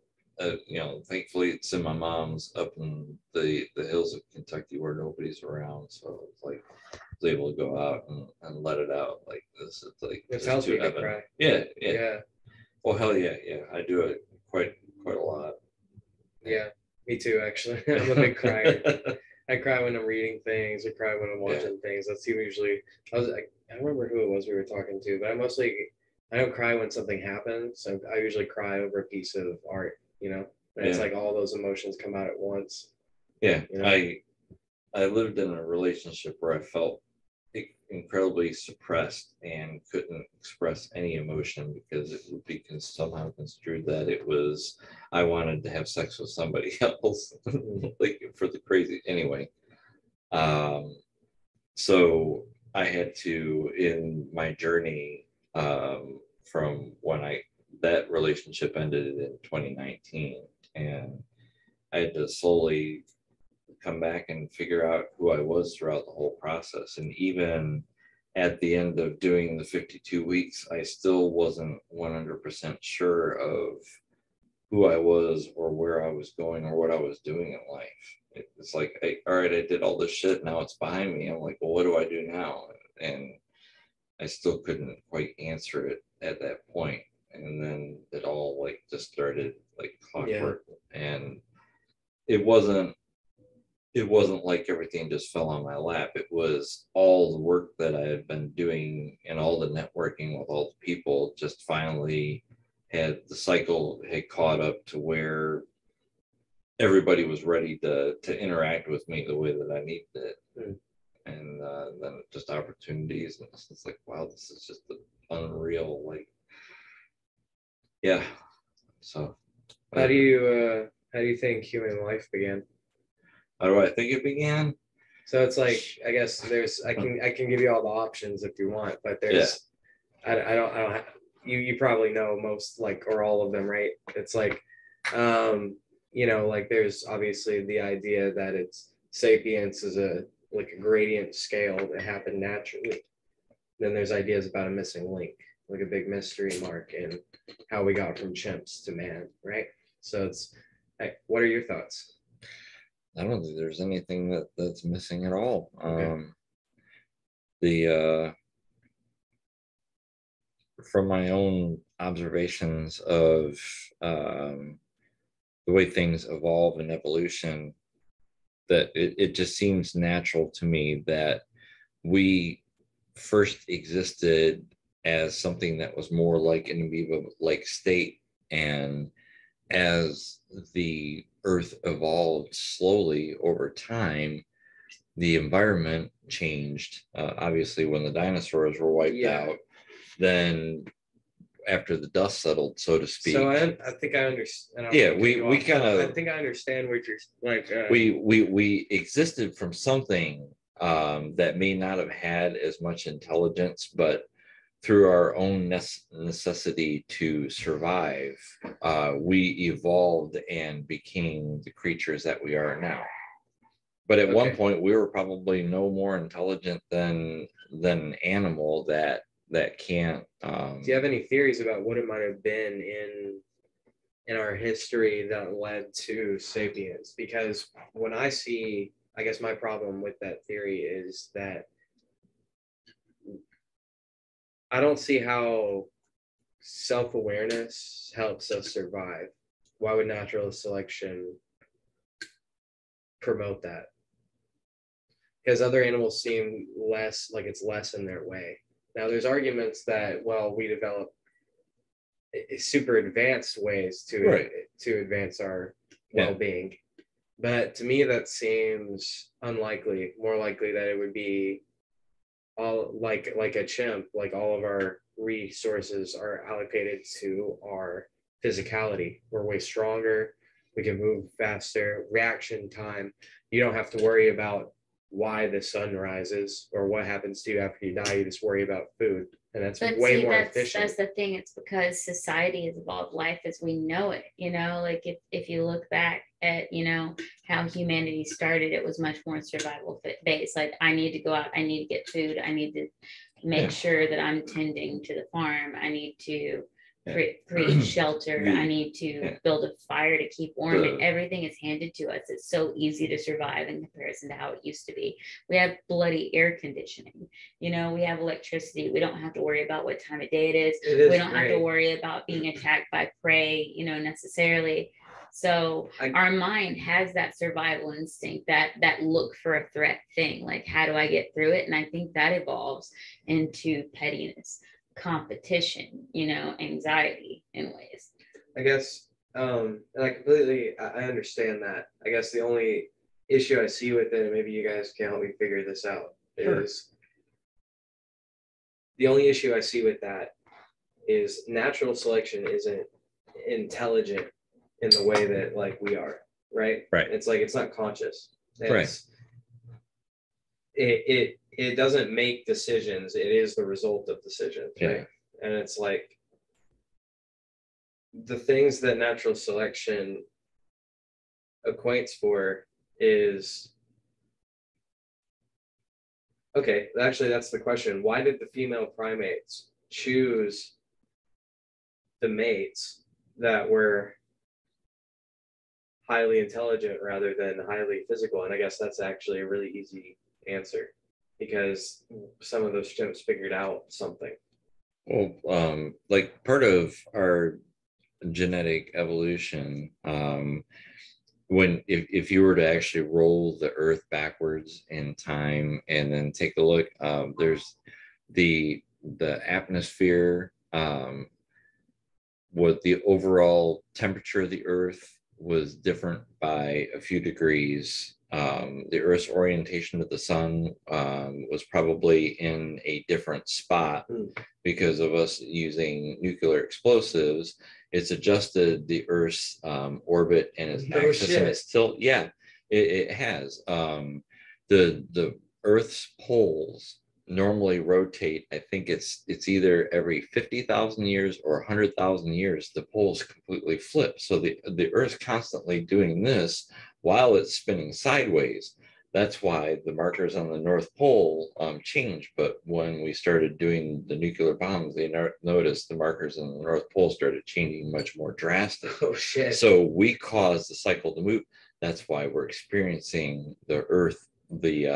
thankfully it's in my mom's up in the hills of Kentucky where nobody's around, so it's like I was able to go out and let it out. Like this is like It's healthy to cry. Yeah. Well, hell yeah. I do it quite a lot. Yeah, me too. Actually, I'm a big crier. I cry when I'm reading things. I cry when I'm watching things. That's usually. I don't remember who it was we were talking to, but I don't cry when something happens. I usually cry over a piece of art. And it's like all those emotions come out at once. Yeah, I lived in a relationship where I felt incredibly suppressed and couldn't express any emotion because it would be somehow construed that it was I wanted to have sex with somebody else, like for the crazy. Anyway, so I had to, in my journey from when that relationship ended in 2019, and I had to slowly come back and figure out who I was throughout the whole process. And even at the end of doing the 52 weeks, I still wasn't 100% sure of who I was or where I was going or what I was doing in life. It's like, all right, I did all this shit. Now it's behind me. I'm like, well, what do I do now? And I still couldn't quite answer it at that point. And then it all like just started like clockwork. And it wasn't like everything just fell on my lap. It was all the work that I had been doing and all the networking with all the people just finally had the cycle had caught up to where everybody was ready to interact with me the way that I needed it. And then just opportunities, and it's like, wow, this is just unreal. Like, yeah. So how do you think human life began? How do I think it began? So it's like, I guess I can give you all the options if you want, but there's, I don't have, you probably know most, like, or all of them, right? It's like, like there's obviously the idea that it's sapiens is like a gradient scale that happened naturally. Then there's ideas about a missing link, like a big mystery mark in how we got from chimps to man, right? So it's, hey, what are your thoughts? I don't think there's anything that's missing at all. Okay. From my own observations of the way things evolve in evolution, that it just seems natural to me that we first existed as something that was more like an amoeba-like state, and as the earth evolved slowly over time, the environment changed. Obviously, when the dinosaurs were wiped out, then after the dust settled, so to speak. So I think I understand. Yeah, we kind of. I think I understand what you're like. We existed from something that may not have had as much intelligence, but through our own necessity to survive, we evolved and became the creatures that we are now. But at one point, we were probably no more intelligent than an animal that can't. Do you have any theories about what it might have been in our history that led to sapiens? Because when I see, I guess my problem with that theory is that I don't see how self-awareness helps us survive. Why would natural selection promote that? Because other animals seem less like it's less in their way. Now, there's arguments that, well, we develop super advanced ways to advance our well-being. But to me, that seems unlikely. More likely that it would be all like a chimp, like all of our resources are allocated to our physicality. We're way stronger. We can move faster. Reaction time. You don't have to worry about why the sun rises or what happens to you after you die. You just worry about food, and that's way more efficient. That's the thing. It's because society has evolved life as we know it. Like if you look back at how humanity started, it was much more survival based. Like, I need to go out, I need to get food, I need to make sure that I'm tending to the farm, I need to create shelter, I need to build a fire to keep warm, and everything is handed to us. It's so easy to survive in comparison to how it used to be. We have bloody air conditioning, we have electricity. We don't have to worry about what time of day it is. We don't have to worry about being attacked by prey, necessarily. So our mind has that survival instinct, that look for a threat thing, like, how do I get through it? And I think that evolves into pettiness, competition, anxiety in ways. I guess, and I understand that. I guess the only issue I see with it, and maybe you guys can help me figure this out, is the only issue I see with that is natural selection isn't intelligent in the way that, like, we are, right? It's like, it's not conscious. It doesn't make decisions. It is the result of decisions, right? And it's like, the things that natural selection equates for is, okay, actually, that's the question. Why did the female primates choose the mates that were highly intelligent rather than highly physical? And I guess that's actually a really easy answer, because some of those chimps figured out something. Well, like, part of our genetic evolution, if you were to actually roll the earth backwards in time and then take a look, there's the atmosphere, what the overall temperature of the earth was different by a few degrees. The Earth's orientation to the sun was probably in a different spot because of us using nuclear explosives. It's adjusted the Earth's orbit and its axis, and it's still, it has. The Earth's poles normally rotate. I think it's either every 50,000 years or 100,000 years. The poles completely flip. So the Earth's constantly doing this while it's spinning sideways. That's why the markers on the North Pole changed. But when we started doing the nuclear bombs, they noticed the markers on the North Pole started changing much more drastic. Oh shit. So we caused the cycle to move. That's why we're experiencing the Earth, the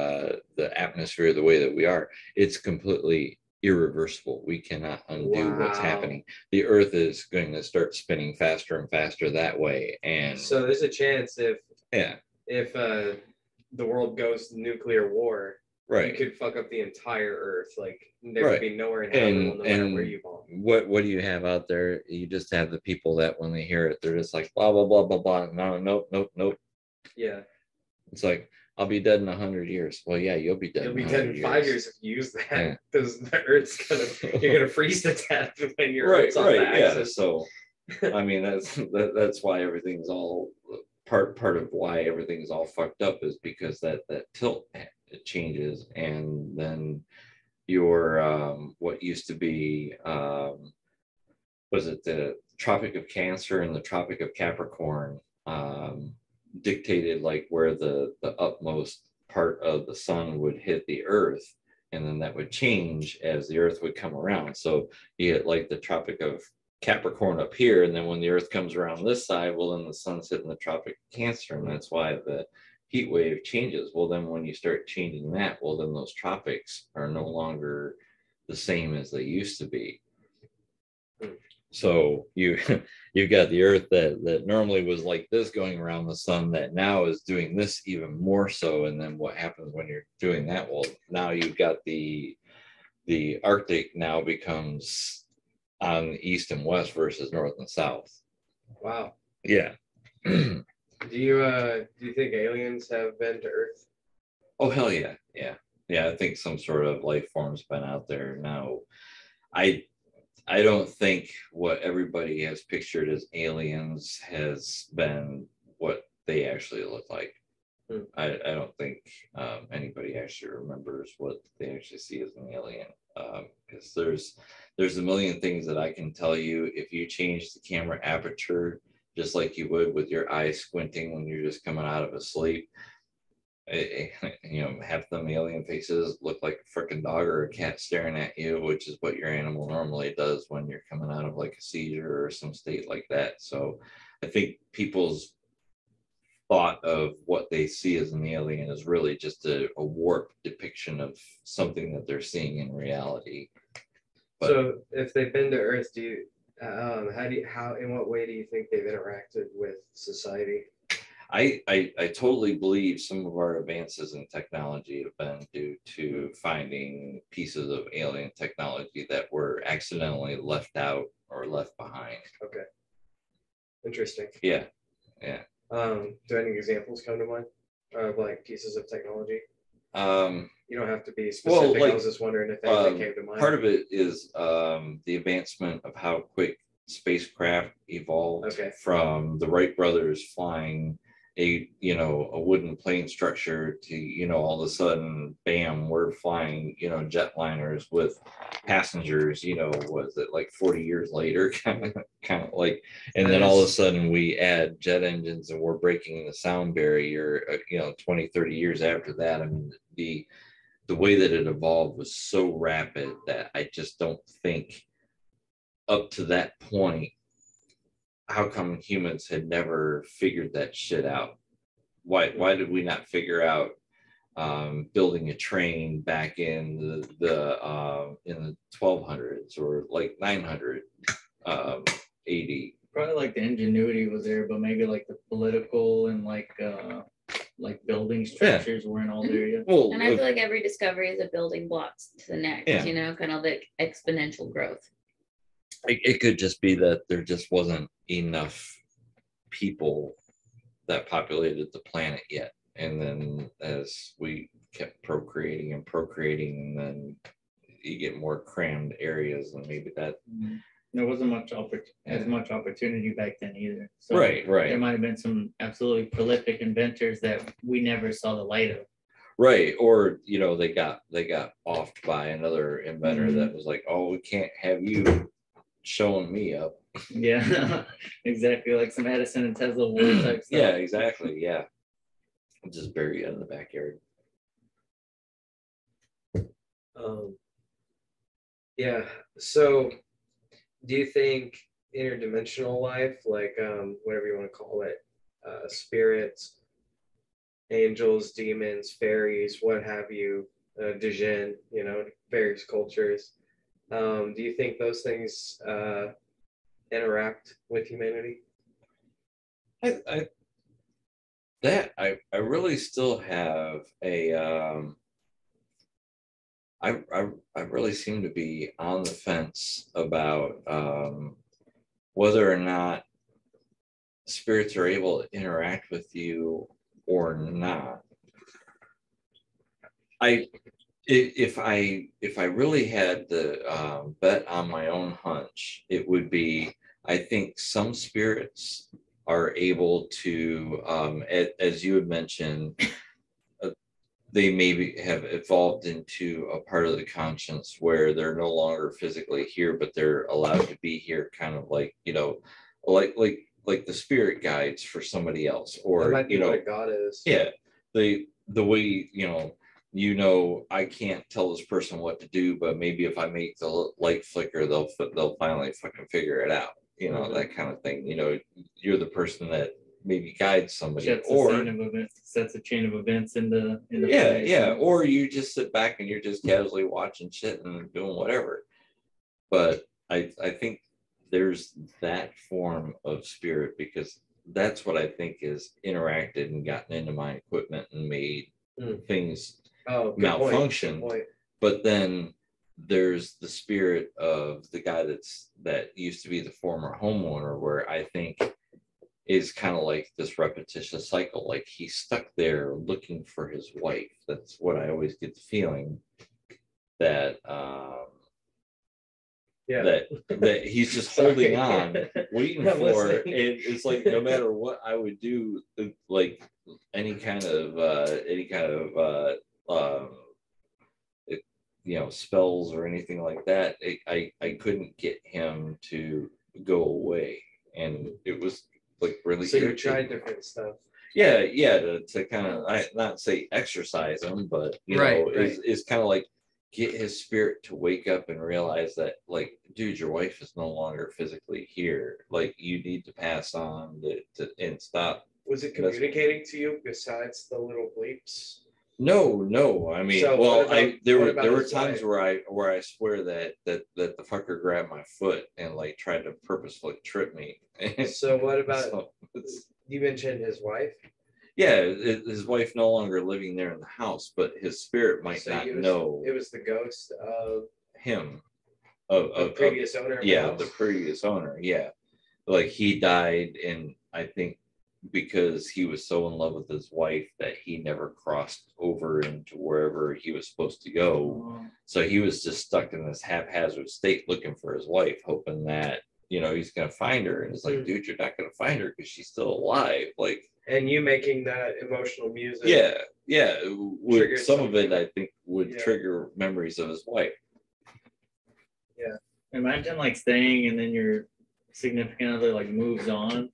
atmosphere the way that we are. It's completely irreversible. We cannot undo what's happening. The Earth is going to start spinning faster and faster that way. And so there's a chance if the world goes to nuclear war, you could fuck up the entire Earth. Like there would be nowhere inhabitable no matter where you bomb. What do you have out there? You just have the people that when they hear it, they're just like blah blah blah blah blah. No, nope. Yeah. It's like, I'll be dead in 100 years. Well, yeah, you'll be dead. You'll be dead in 5 years if you use that, because the Earth's you're gonna freeze to death when you're on the axis. So, I mean, that's why everything's all part of why everything's all fucked up is because that tilt changes, and then your what used to be was it the Tropic of Cancer and the Tropic of Capricorn dictated like where the utmost part of the sun would hit the Earth, and then that would change as the Earth would come around. So you get like the Tropic of Capricorn up here, and then when the Earth comes around this side, well, then the sun's hitting the Tropic of Cancer, and that's why the heat wave changes. Well, then when you start changing that, well, then those tropics are no longer the same as they used to be. So you've got the Earth that normally was like this going around the sun, that now is doing this even more so. And then what happens when you're doing that? Well, now you've got the Arctic now becomes on the east and west versus north and south. Wow. Yeah. Do you think aliens have been to Earth? Oh hell yeah. I think some sort of life form's been out there. Now I don't think what everybody has pictured as aliens has been what they actually look like. I don't think anybody actually remembers what they actually see as an alien, because there's a million things that I can tell you. If you change the camera aperture just like you would with your eyes squinting when you're just coming out of a sleep, half them alien faces look like a freaking dog or a cat staring at you, which is what your animal normally does when you're coming out of like a seizure or some state like that. So I think people's thought of what they see as an alien is really just a warped depiction of something that they're seeing in reality. But, so if they've been to Earth, do you in what way do you think they've interacted with society? I totally believe some of our advances in technology have been due to finding pieces of alien technology that were accidentally left out or left behind. Okay. Interesting. Yeah. Do any examples come to mind of like pieces of technology? You don't have to be specific. Well, like, I was just wondering if anything came to mind. Part of it is the advancement of how quick spacecraft evolved from the Wright brothers flying a wooden plane structure to, all of a sudden, bam, we're flying, jetliners with passengers, was it like 40 years later, kind of like, and then all of a sudden we add jet engines and we're breaking the sound barrier, 20, 30 years after that. I mean, the way that it evolved was so rapid that I just don't think up to that point, how come humans had never figured that shit out? Why did we not figure out building a train back in the 1200s or like 900 AD? Probably like the ingenuity was there, but maybe like the political and like building structures weren't all there yet. Well, and I feel like every discovery is a building blocks to the next, kind of like exponential growth. It could just be that there just wasn't enough people that populated the planet yet. And then as we kept procreating, and then you get more crammed areas, and maybe that... There wasn't as much opportunity back then either. So right. There might have been some absolutely prolific inventors that we never saw the light of. Right. Or, they got offed by another inventor that was like, oh, we can't have you showing me up. Yeah, exactly. Like some Edison and Tesla war type stuff. Yeah, exactly. Yeah. Just bury it in the backyard. Yeah. So do you think interdimensional life, like whatever you want to call it, spirits, angels, demons, fairies, what have you, Djinn, various cultures, do you think those things interact with humanity? I really still have I really seem to be on the fence about whether or not spirits are able to interact with you or not. If I really had to bet on my own hunch, it would be, I think some spirits are able to, as you had mentioned, they maybe have evolved into a part of the conscience where they're no longer physically here, but they're allowed to be here, kind of like, like the spirit guides for somebody else, or that might be what a god is. Yeah, the way I can't tell this person what to do, but maybe if I make the light flicker, they'll finally fucking figure it out. That kind of thing. You're the person that maybe guides somebody, sets a chain of events into yeah, or you just sit back and you're just casually watching shit and doing whatever. But I think there's that form of spirit, because that's what I think is interacted and gotten into my equipment and made things malfunction. But then there's the spirit of the guy that used to be the former homeowner, where I think is kind of like this repetitious cycle. Like he's stuck there looking for his wife. That's what I always get the feeling, that that he's just holding on, waiting for it. It's like no matter what I would do, like any kind of spells or anything like that, I couldn't get him to go away, and it was like really. So you tried different stuff. Yeah, to kind of, not say exercise him, but is kind of like get his spirit to wake up and realize that, like, dude, your wife is no longer physically here. Like, you need to pass on and stop. Was it communicating to you besides the little bleeps? No. I mean, there were times where I swear that the fucker grabbed my foot and like tried to purposefully trip me. So what about? You mentioned his wife. Yeah, his wife no longer living there in the house, but his spirit might not know. It was the ghost of him, of the previous owner. Yeah, the previous owner. Yeah, like he died, and I think because he was so in love with his wife that he never crossed over into wherever he was supposed to go. So he was just stuck in this haphazard state looking for his wife, hoping that he's gonna find her. And it's like, dude, you're not gonna find her because she's still alive. Like. And you making that emotional music. Yeah. Some of it, I think, would trigger memories of his wife. Yeah. Imagine like staying, and then your significant other like moves on,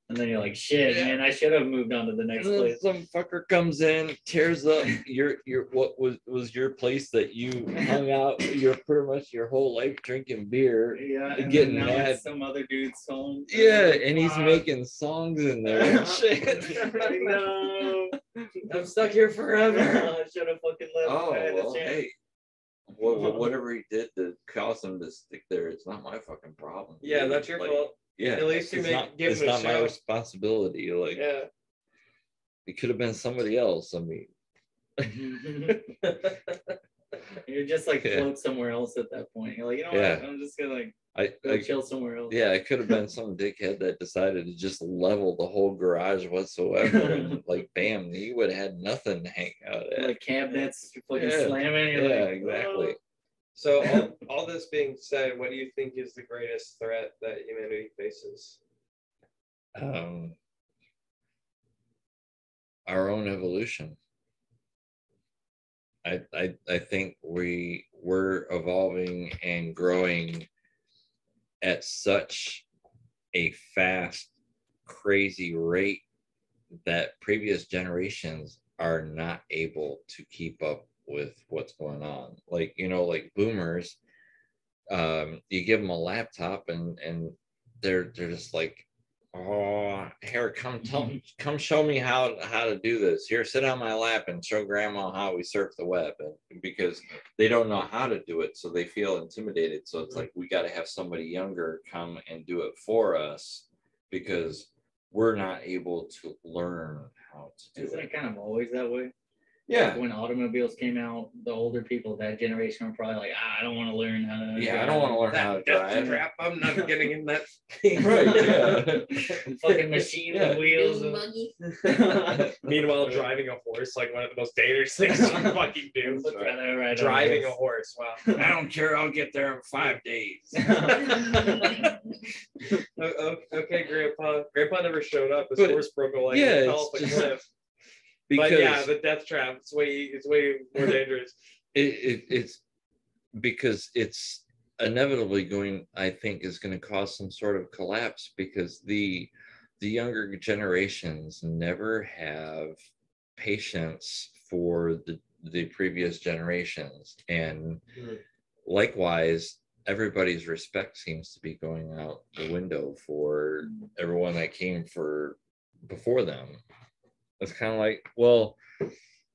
and then you're like, shit, man, I should have moved on to the next place. Some fucker comes in, tears up your what was your place that you hung out pretty much your whole life drinking beer. Yeah, and getting mad. It's some other dude's home. Yeah, and he's making songs in there and shit. No, I'm stuck here forever. I should have fucking left. Oh, well, hey. Whatever he did to cause him to stick there, it's not my fucking problem. Yeah, that's your fault. Yeah, at least you it's not my responsibility. Like, yeah, it could have been somebody else. I mean, you're just like float somewhere else at that point. You're like, what? I'm just gonna go chill somewhere else. Yeah, it could have been some dickhead that decided to just level the whole garage whatsoever, and like, bam, you would have had nothing to hang out at. Like cabinets, fucking slamming. You're exactly. So all this being said, what do you think is the greatest threat that humanity faces? Our own evolution. I think we're evolving and growing at such a fast, crazy rate that previous generations are not able to keep up with what's going on. Like, like boomers, you give them a laptop and they're just like, oh, here, come show me how to do this. Here, sit on my lap and show grandma how we surf the web. And because they don't know how to do it, so they feel intimidated. So it's like we got to have somebody younger come and do it for us because we're not able to learn how to do Isn't it. it kind of always that way? Yeah. Like when automobiles came out, the older people of that generation were probably like, I don't want to learn how to. Yeah, I don't want to learn how to drive. Crap, I'm not getting in that thing. Right, yeah. Fucking machine Yeah. with wheels. Dune buggy. Meanwhile, driving a horse, like one of the most dangerous things you can fucking do. Driving a horse, wow. I don't care. I'll get there in 5 days. Okay, Grandpa. Grandpa never showed up. His But, horse broke a leg. yeah, And fell off it's a just- cliff. Because But yeah, the death trap. It's way more dangerous. it's because it's inevitably going, I think, is going to cause some sort of collapse because the younger generations never have patience for the previous generations, and likewise everybody's respect seems to be going out the window for everyone that came before them. It's kind of like, well,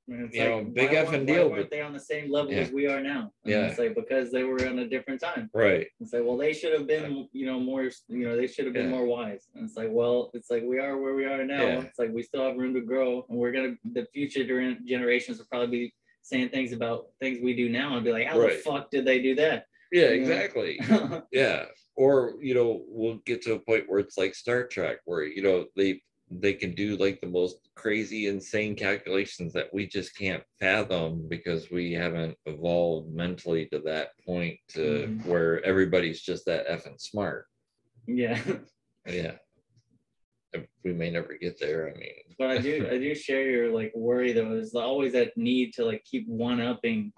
It's you know, like, big why effing weren't- deal, why weren't but they on the same level Yeah. as we are now? And Yeah. It's like because they were on a different time. right. It's like, well, they should have been, more, they should have been Yeah. more wise. And it's like, well, it's like we are where we are now. Yeah. It's like we still have room to grow, and the future generations will probably be saying things about things we do now and be like, how the Right. fuck did they do that? Yeah, Yeah. exactly. Yeah. Or, we'll get to a point where it's like Star Trek, where, they can do like the most crazy, insane calculations that we just can't fathom because we haven't evolved mentally to that point to Mhm. where everybody's just that effing smart. Yeah. Yeah. We may never get there. I mean, But I do share your like worry though. There's always that need to like keep one-upping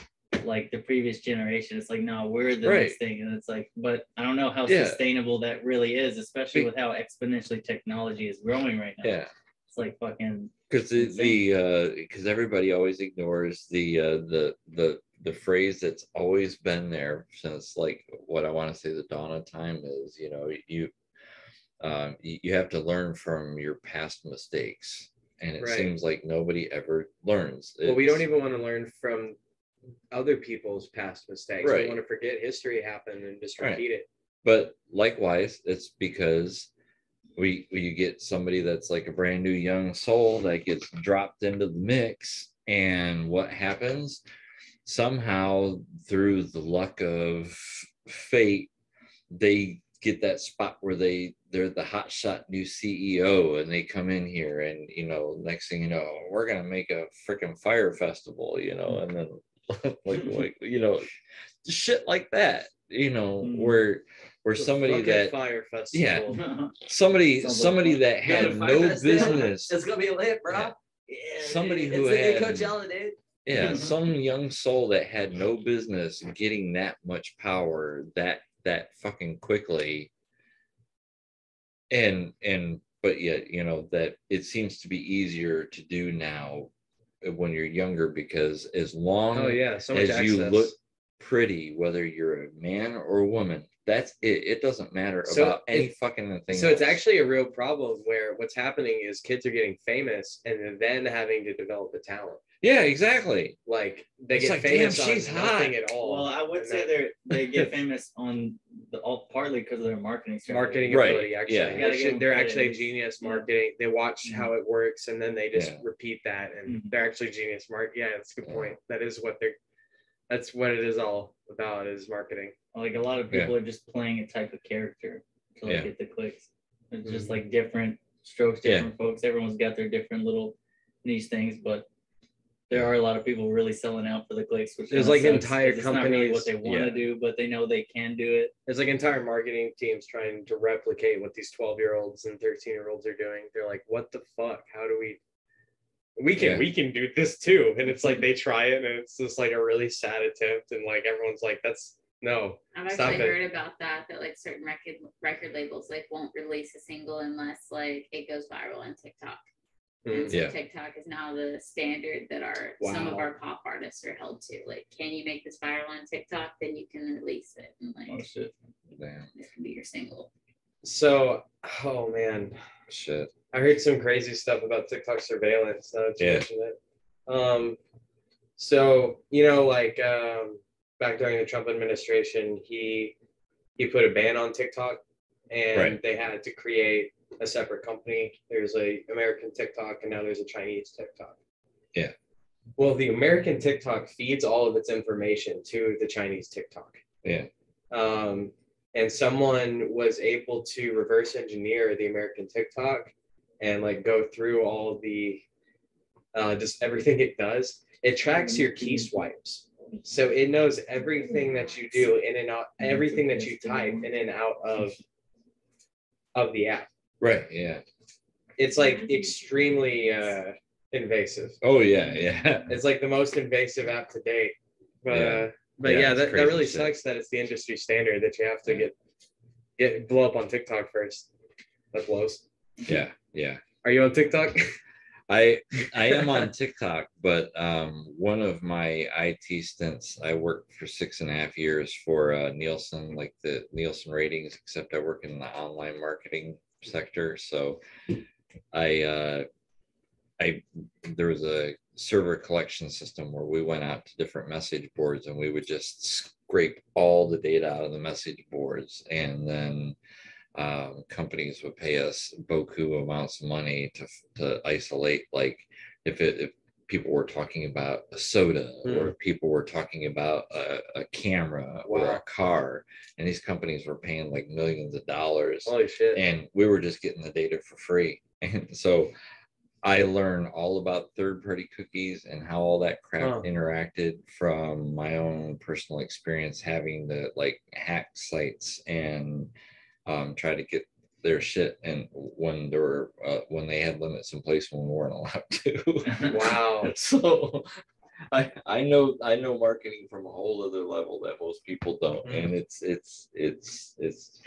like the previous generation. It's like, no, we're the Right. next thing. And it's like, but I don't know how Yeah. sustainable that really is, especially Be- with how exponentially technology is growing right now. yeah. It's like fucking Because because everybody always ignores the phrase that's always been there since, like, what I want to say the dawn of time is, you have to learn from your past mistakes, and it Right. seems like nobody ever learns. Well, we It's- don't even want to learn from other people's past mistakes. Right. We want to forget history happened and just Right. repeat it. But likewise, it's because you get somebody that's like a brand new young soul that gets dropped into the mix, and what happens? Somehow, through the luck of fate, they get that spot where they're the hotshot new CEO, and they come in here, and next thing you know, we're gonna make a freaking fire festival, and then like shit like that, where The somebody fucking that fire festival. somebody Sounds like that Yeah, had the no Fire Fest there. business, It's gonna be lit, bro. Yeah. Yeah, Somebody who it's the had- new Coachella, dude. yeah, some young soul that had no business getting that much power that fucking quickly, but yet that it seems to be easier to do now when you're younger, because as long Oh yeah, so much as access. you look pretty, whether you're a man or a woman, that's it doesn't matter So about any it- fucking thing So it's else. actually a real problem where what's happening is kids are getting famous and then having to develop the talent. Yeah, exactly. Like they It's get like, famous damn, on she's nothing hot. at all. Well, I would And say then they get famous on partly because of their marketing strategy. marketing Right, ability. Actually, yeah. You gotta give them they're credit. actually a genius Yeah. marketing. They watch Mhm. how it works and then they just Yeah. repeat that, and Mhm. they're actually genius. Yeah, that's a good Yeah. point. That is what they're. That's what it is all about, is marketing. Like a lot of people are just playing a type of character to like Yeah. get the clicks. It's just Mhm. like different strokes, Yeah. different folks. Everyone's got their different little niche things, but there are a lot of people really selling out for the clicks, which There's, kinda like, sucks, entire 'cause it's not really what companies- they want to Yeah. do, but they know they can do it. There's like entire marketing teams trying to replicate what these 12-year-olds and 13-year-olds are doing. They're like, what the fuck? How do we we can Yeah. we can do this too. And it's like they try it and it's just like a really sad attempt, and like everyone's like, that's no. I've Stop actually it. heard about that like certain record labels like won't release a single unless like it goes viral on TikTok. And so Yeah. TikTok is now the standard that some of Wow. our pop artists are held to. Like, can you make this viral on TikTok? Then you can release it, and Oh like shit. Damn. this can be your single. So, oh man, Shit. I heard some crazy stuff about TikTok surveillance. Now that you Yeah. mentioned it. So like back during the Trump administration, he put a ban on TikTok, and Right. they had to create a separate company. There's a American TikTok, and now there's a Chinese TikTok. Yeah. Well, the American TikTok feeds all of its information to the Chinese TikTok. Yeah. And someone was able to reverse engineer the American TikTok and like go through all the just everything it does. It tracks your key swipes. So it knows everything that you do in and out, everything that you type in and out of the app. Right. Yeah. It's like extremely invasive. Oh yeah. Yeah. It's like the most invasive app to date. Yeah. But Yeah, yeah, it's that crazy really shit. sucks that it's the industry standard that you have to get blow up on TikTok first. That blows. Yeah. Yeah. Are you on TikTok? I am on TikTok, but one of my IT stints, I worked for 6.5 years for Nielsen, like the Nielsen ratings, except I work in the online marketing sector. So I there was a server collection system where we went out to different message boards and we would just scrape all the data out of the message boards, and then companies would pay us beaucoup amounts of money to isolate, like if people were talking about a soda or people were talking about a camera or a car, and these companies were paying like millions of dollars. Holy shit. And we were just getting the data for free. And so I learned all about third-party cookies and how all that crap interacted from my own personal experience, having to like hack sites and try to get their shit, and when there were when they had limits in place when we weren't allowed to. Wow. So I know marketing from a whole other level that most people don't, and it's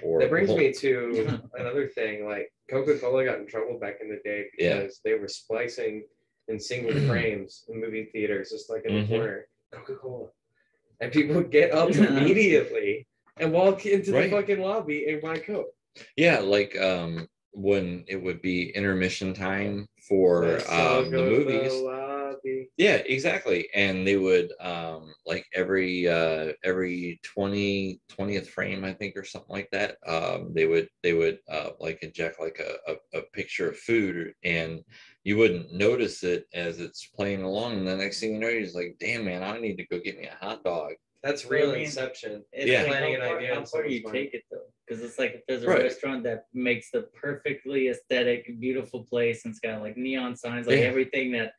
horrible. That brings me to another thing. Like Coca-Cola got in trouble back in the day because they were splicing in single frames in movie theaters, just like in the corner. Coca-Cola, and people would get up immediately and walk into the fucking lobby and buy Coke. Yeah, like when it would be intermission time for the movies. Yeah, exactly. And they would like every 20th frame, I think, or something like that, they would like inject like a picture of food, and you wouldn't notice it as it's playing along, and the next thing you know, you're just like, damn man, I need to go get me a hot dog. That's real inception. It's Yeah. like Planning an idea. how far you take it though, because it's like if there's a Right. restaurant that makes the perfectly aesthetic, beautiful place, and it's got like neon signs, like everything that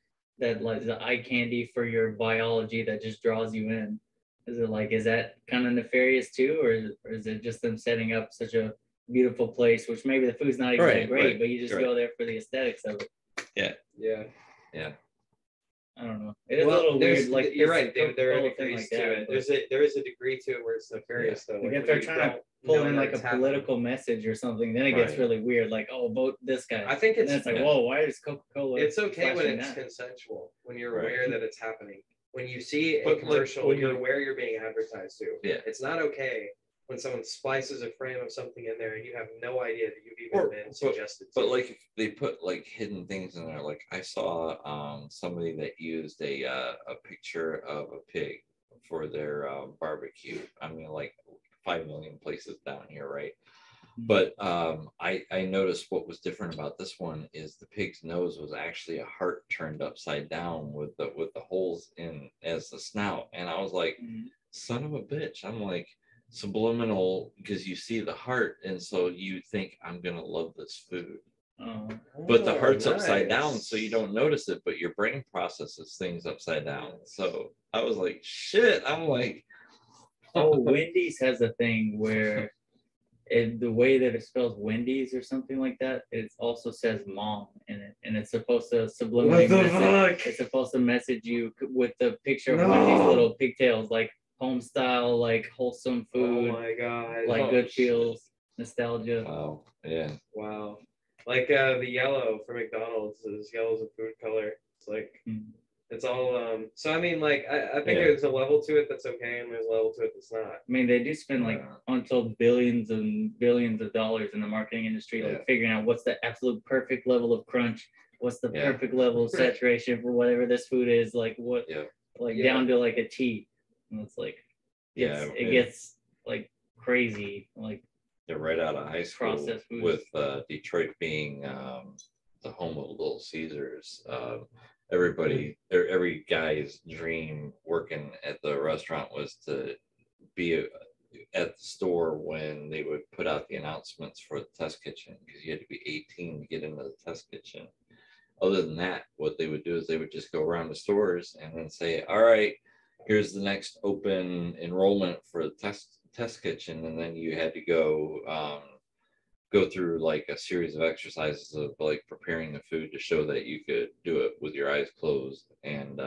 like the eye candy for your biology that just draws you in. Is that kind of nefarious too, or is it just them setting up such a beautiful place, which maybe the food's not even that great, but you just go there for the aesthetics of it? Yeah. I don't know. It is a little weird. Like you're right, David. There are whole thing degrees like to that, it. but- There is a degree to it where it's nefarious though. Like Like, if they're trying to pull in like a political message or something, then it gets Right. really weird. Like, oh, vote this guy. I think And then it's like, whoa, why is Coca-Cola? It's okay when flashing it's that? consensual, when you're Right. aware that it's happening. When you see a But, like, commercial, when you're you- aware you're being advertised to. Yeah. It's not okay when someone splices a frame of something in there and you have no idea that you've even Or- been suggested to. But like if they put like hidden things in there, like I saw somebody that used a picture of a pig for their barbecue. I mean, like 5 million places down here, right? But I noticed what was different about this one is the pig's nose was actually a heart turned upside down with the holes in as the snout, and I was like, son of a bitch. I'm like, subliminal, because you see the heart, and so you think I'm gonna love this food. But the heart's upside down, so you don't notice it, but your brain processes things upside down. So I was like, shit. I'm like, Oh, Wendy's has a thing where the way that it spells Wendy's or something like that, it also says mom in it, and it's supposed to subliminate What the message. fuck? It's supposed to message you with the picture of No. Wendy's little pigtails, like home style, like wholesome food, Oh my god. like Oh, good shit. feels, nostalgia. Wow. Yeah. Wow. Like the yellow for McDonald's is yellow's a food color. It's like Mm. it's all so I mean like I think Yeah. there's a level to it that's okay and there's a level to it that's not. I mean, they do spend like untold billions and billions of dollars in the marketing industry, Yeah. like figuring out what's the absolute perfect level of crunch, what's the Yeah. perfect level of saturation for whatever this food is, like what, Yeah. like Yeah. down to like a T. And it's like, Yeah. it gets like crazy, like They're right out of high school Processed food. with Detroit being the home of Little Caesars. Every guy's dream working at the restaurant was to be at the store when they would put out the announcements for the test kitchen, because you had to be 18 to get into the test kitchen. Other than that, what they would do is they would just go around the stores and then say, all right, here's the next open enrollment for the test kitchen. And then you had to go through like a series of exercises of like preparing the food to show that you could do it with your eyes closed. And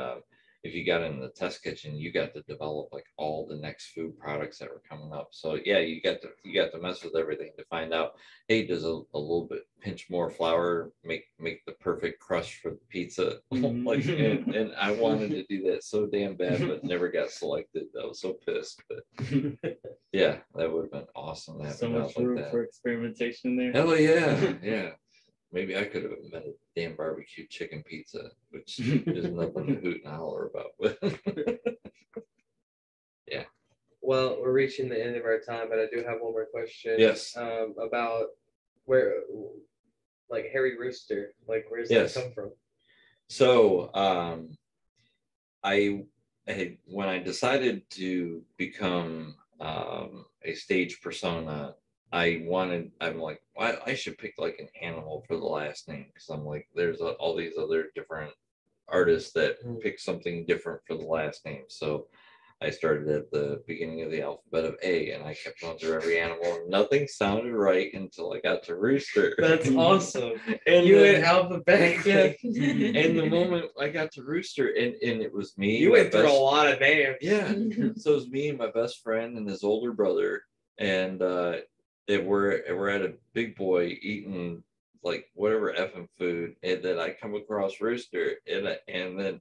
if you got in the test kitchen, you got to develop like all the next food products that were coming up. So yeah, you got to mess with everything to find out, hey, does a little bit pinch more flour make the perfect crust for the pizza? Like, and I wanted to do that so damn bad, but never got selected. I was so pissed. But yeah, that would have been awesome to have so a much job room like that. for experimentation there. Hell yeah, yeah. Maybe I could have invented damn barbecue chicken pizza, which is nothing to hoot and holler about. Yeah. Well, we're reaching the end of our time, but I do have one more question. Yes. About where, like Harry Rooster, like where's Yes. that come from? So, when I decided to become a stage persona, I'm like, why I should pick like an animal for the last name, because I'm like, there's all these other different artists that pick something different for the last name. So I started at the beginning of the alphabet of A, and I kept going through every animal, and nothing sounded right until I got to Rooster. That's awesome. And You then- went alphabetically. and the moment I got to Rooster, and it was me. You my went through best- a lot of names. Yeah. So it was me and my best friend and his older brother, and we're at a Big Boy eating like whatever effing food, and then I come across Rooster, and then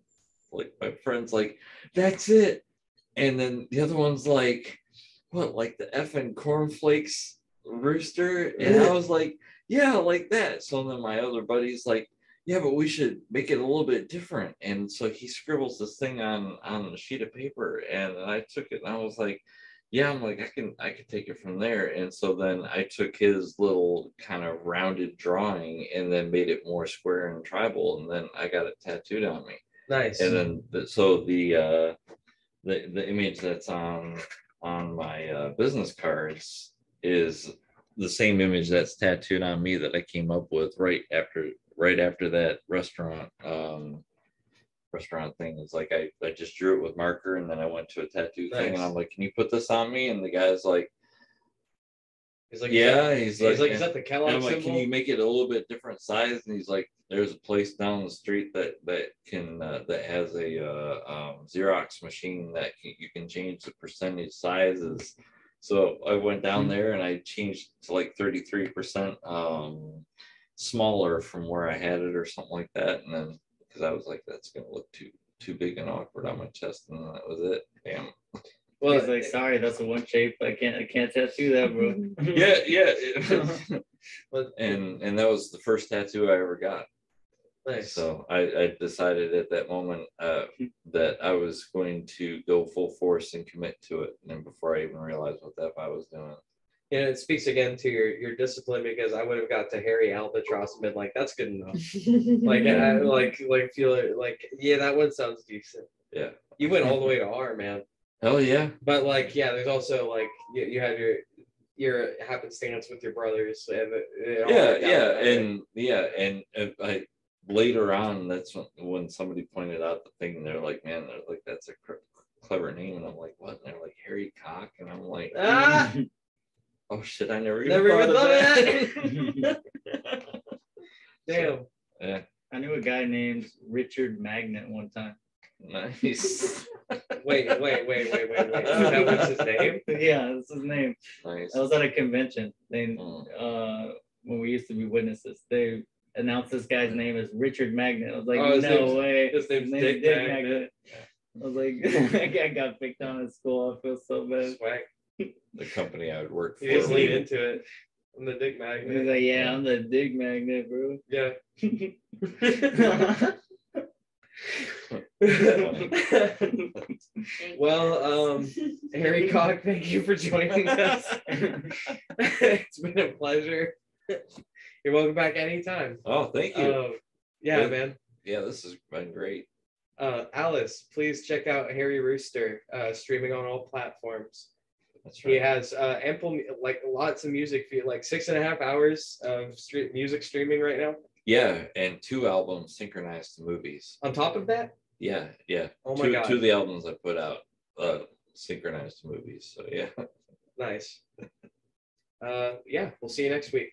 like my friend's like, that's it. And then the other one's like, what, like the effing cornflakes Rooster? And I was like, yeah, like that. So then my other buddy's like, yeah, but we should make it a little bit different. And so he scribbles this thing on a sheet of paper, and I took it, and I was like, yeah, I'm like, I could take it from there. And so then I took his little kind of rounded drawing and then made it more square and tribal, and then I got it tattooed on me. Nice. And then the image that's on my business cards is the same image that's tattooed on me that I came up with right after that restaurant thing. It's like I just drew it with marker, and then I went to a tattoo thing, and I'm like, can you put this on me? And the guy's like, he's like, yeah, is that the and Kellogg I'm like, symbol? can you make it a little bit different size? And he's like, there's a place down the street that has a Xerox machine that you can change the percentage sizes. So I went down there and I changed to like 33% smaller from where I had it or something like that. And then because I was like, that's gonna look too big and awkward on my chest, and that was it. Damn. Well, he's like, sorry, that's the one shape. I can't tattoo that, bro. Yeah. and that was the first tattoo I ever got. Nice. So I decided at that moment that I was going to go full force and commit to it, and then before I even realized what the F I was doing. Yeah, it speaks again to your discipline, because I would have got to Harry Albatross and been like, that's good enough. Like I like feel it like, yeah, that one sounds decent. Yeah. You went all the way to R, man. Hell yeah. But like, yeah, there's also like you had your happenstance with your brothers. And it all worked out. And I later on, that's when somebody pointed out the thing, and they're like, man, they're like, that's a clever name, and I'm like, what? And they're like, Harry Cock, and I'm like, Ah! Oh shit! I never Never even thought thought of of that. Damn. Yeah, I knew a guy named Richard Magnet one time. nice, Wait. That was his name? Yeah, that's his name. nice. I was at a convention. They Oh. when we used to be witnesses, they announced this guy's name as Richard Magnet. I was like, Oh, his no name's- way. his name's Dick Magnet. I was like, that guy got picked on at school. I feel so bad. Swag. The company I would work for. You just lean into it. I'm the Dick He was Magnet. like, yeah, I'm the Dig Magnet, bro. Yeah. Well, Harry Cock, thank you for joining us. It's been a pleasure. You're welcome back anytime. Oh, thank you. Yeah, Yeah. man. Yeah, this has been great. Alice, please check out Harry Rooster, streaming on all platforms. That's He right. has ample, like lots of music, like 6.5 hours of music streaming right now. Yeah, and 2 albums synchronized to movies. On top of that, Yeah. oh my two, God. 2 of the albums I put out synchronized to movies. So yeah. Nice. Yeah, we'll see you next week.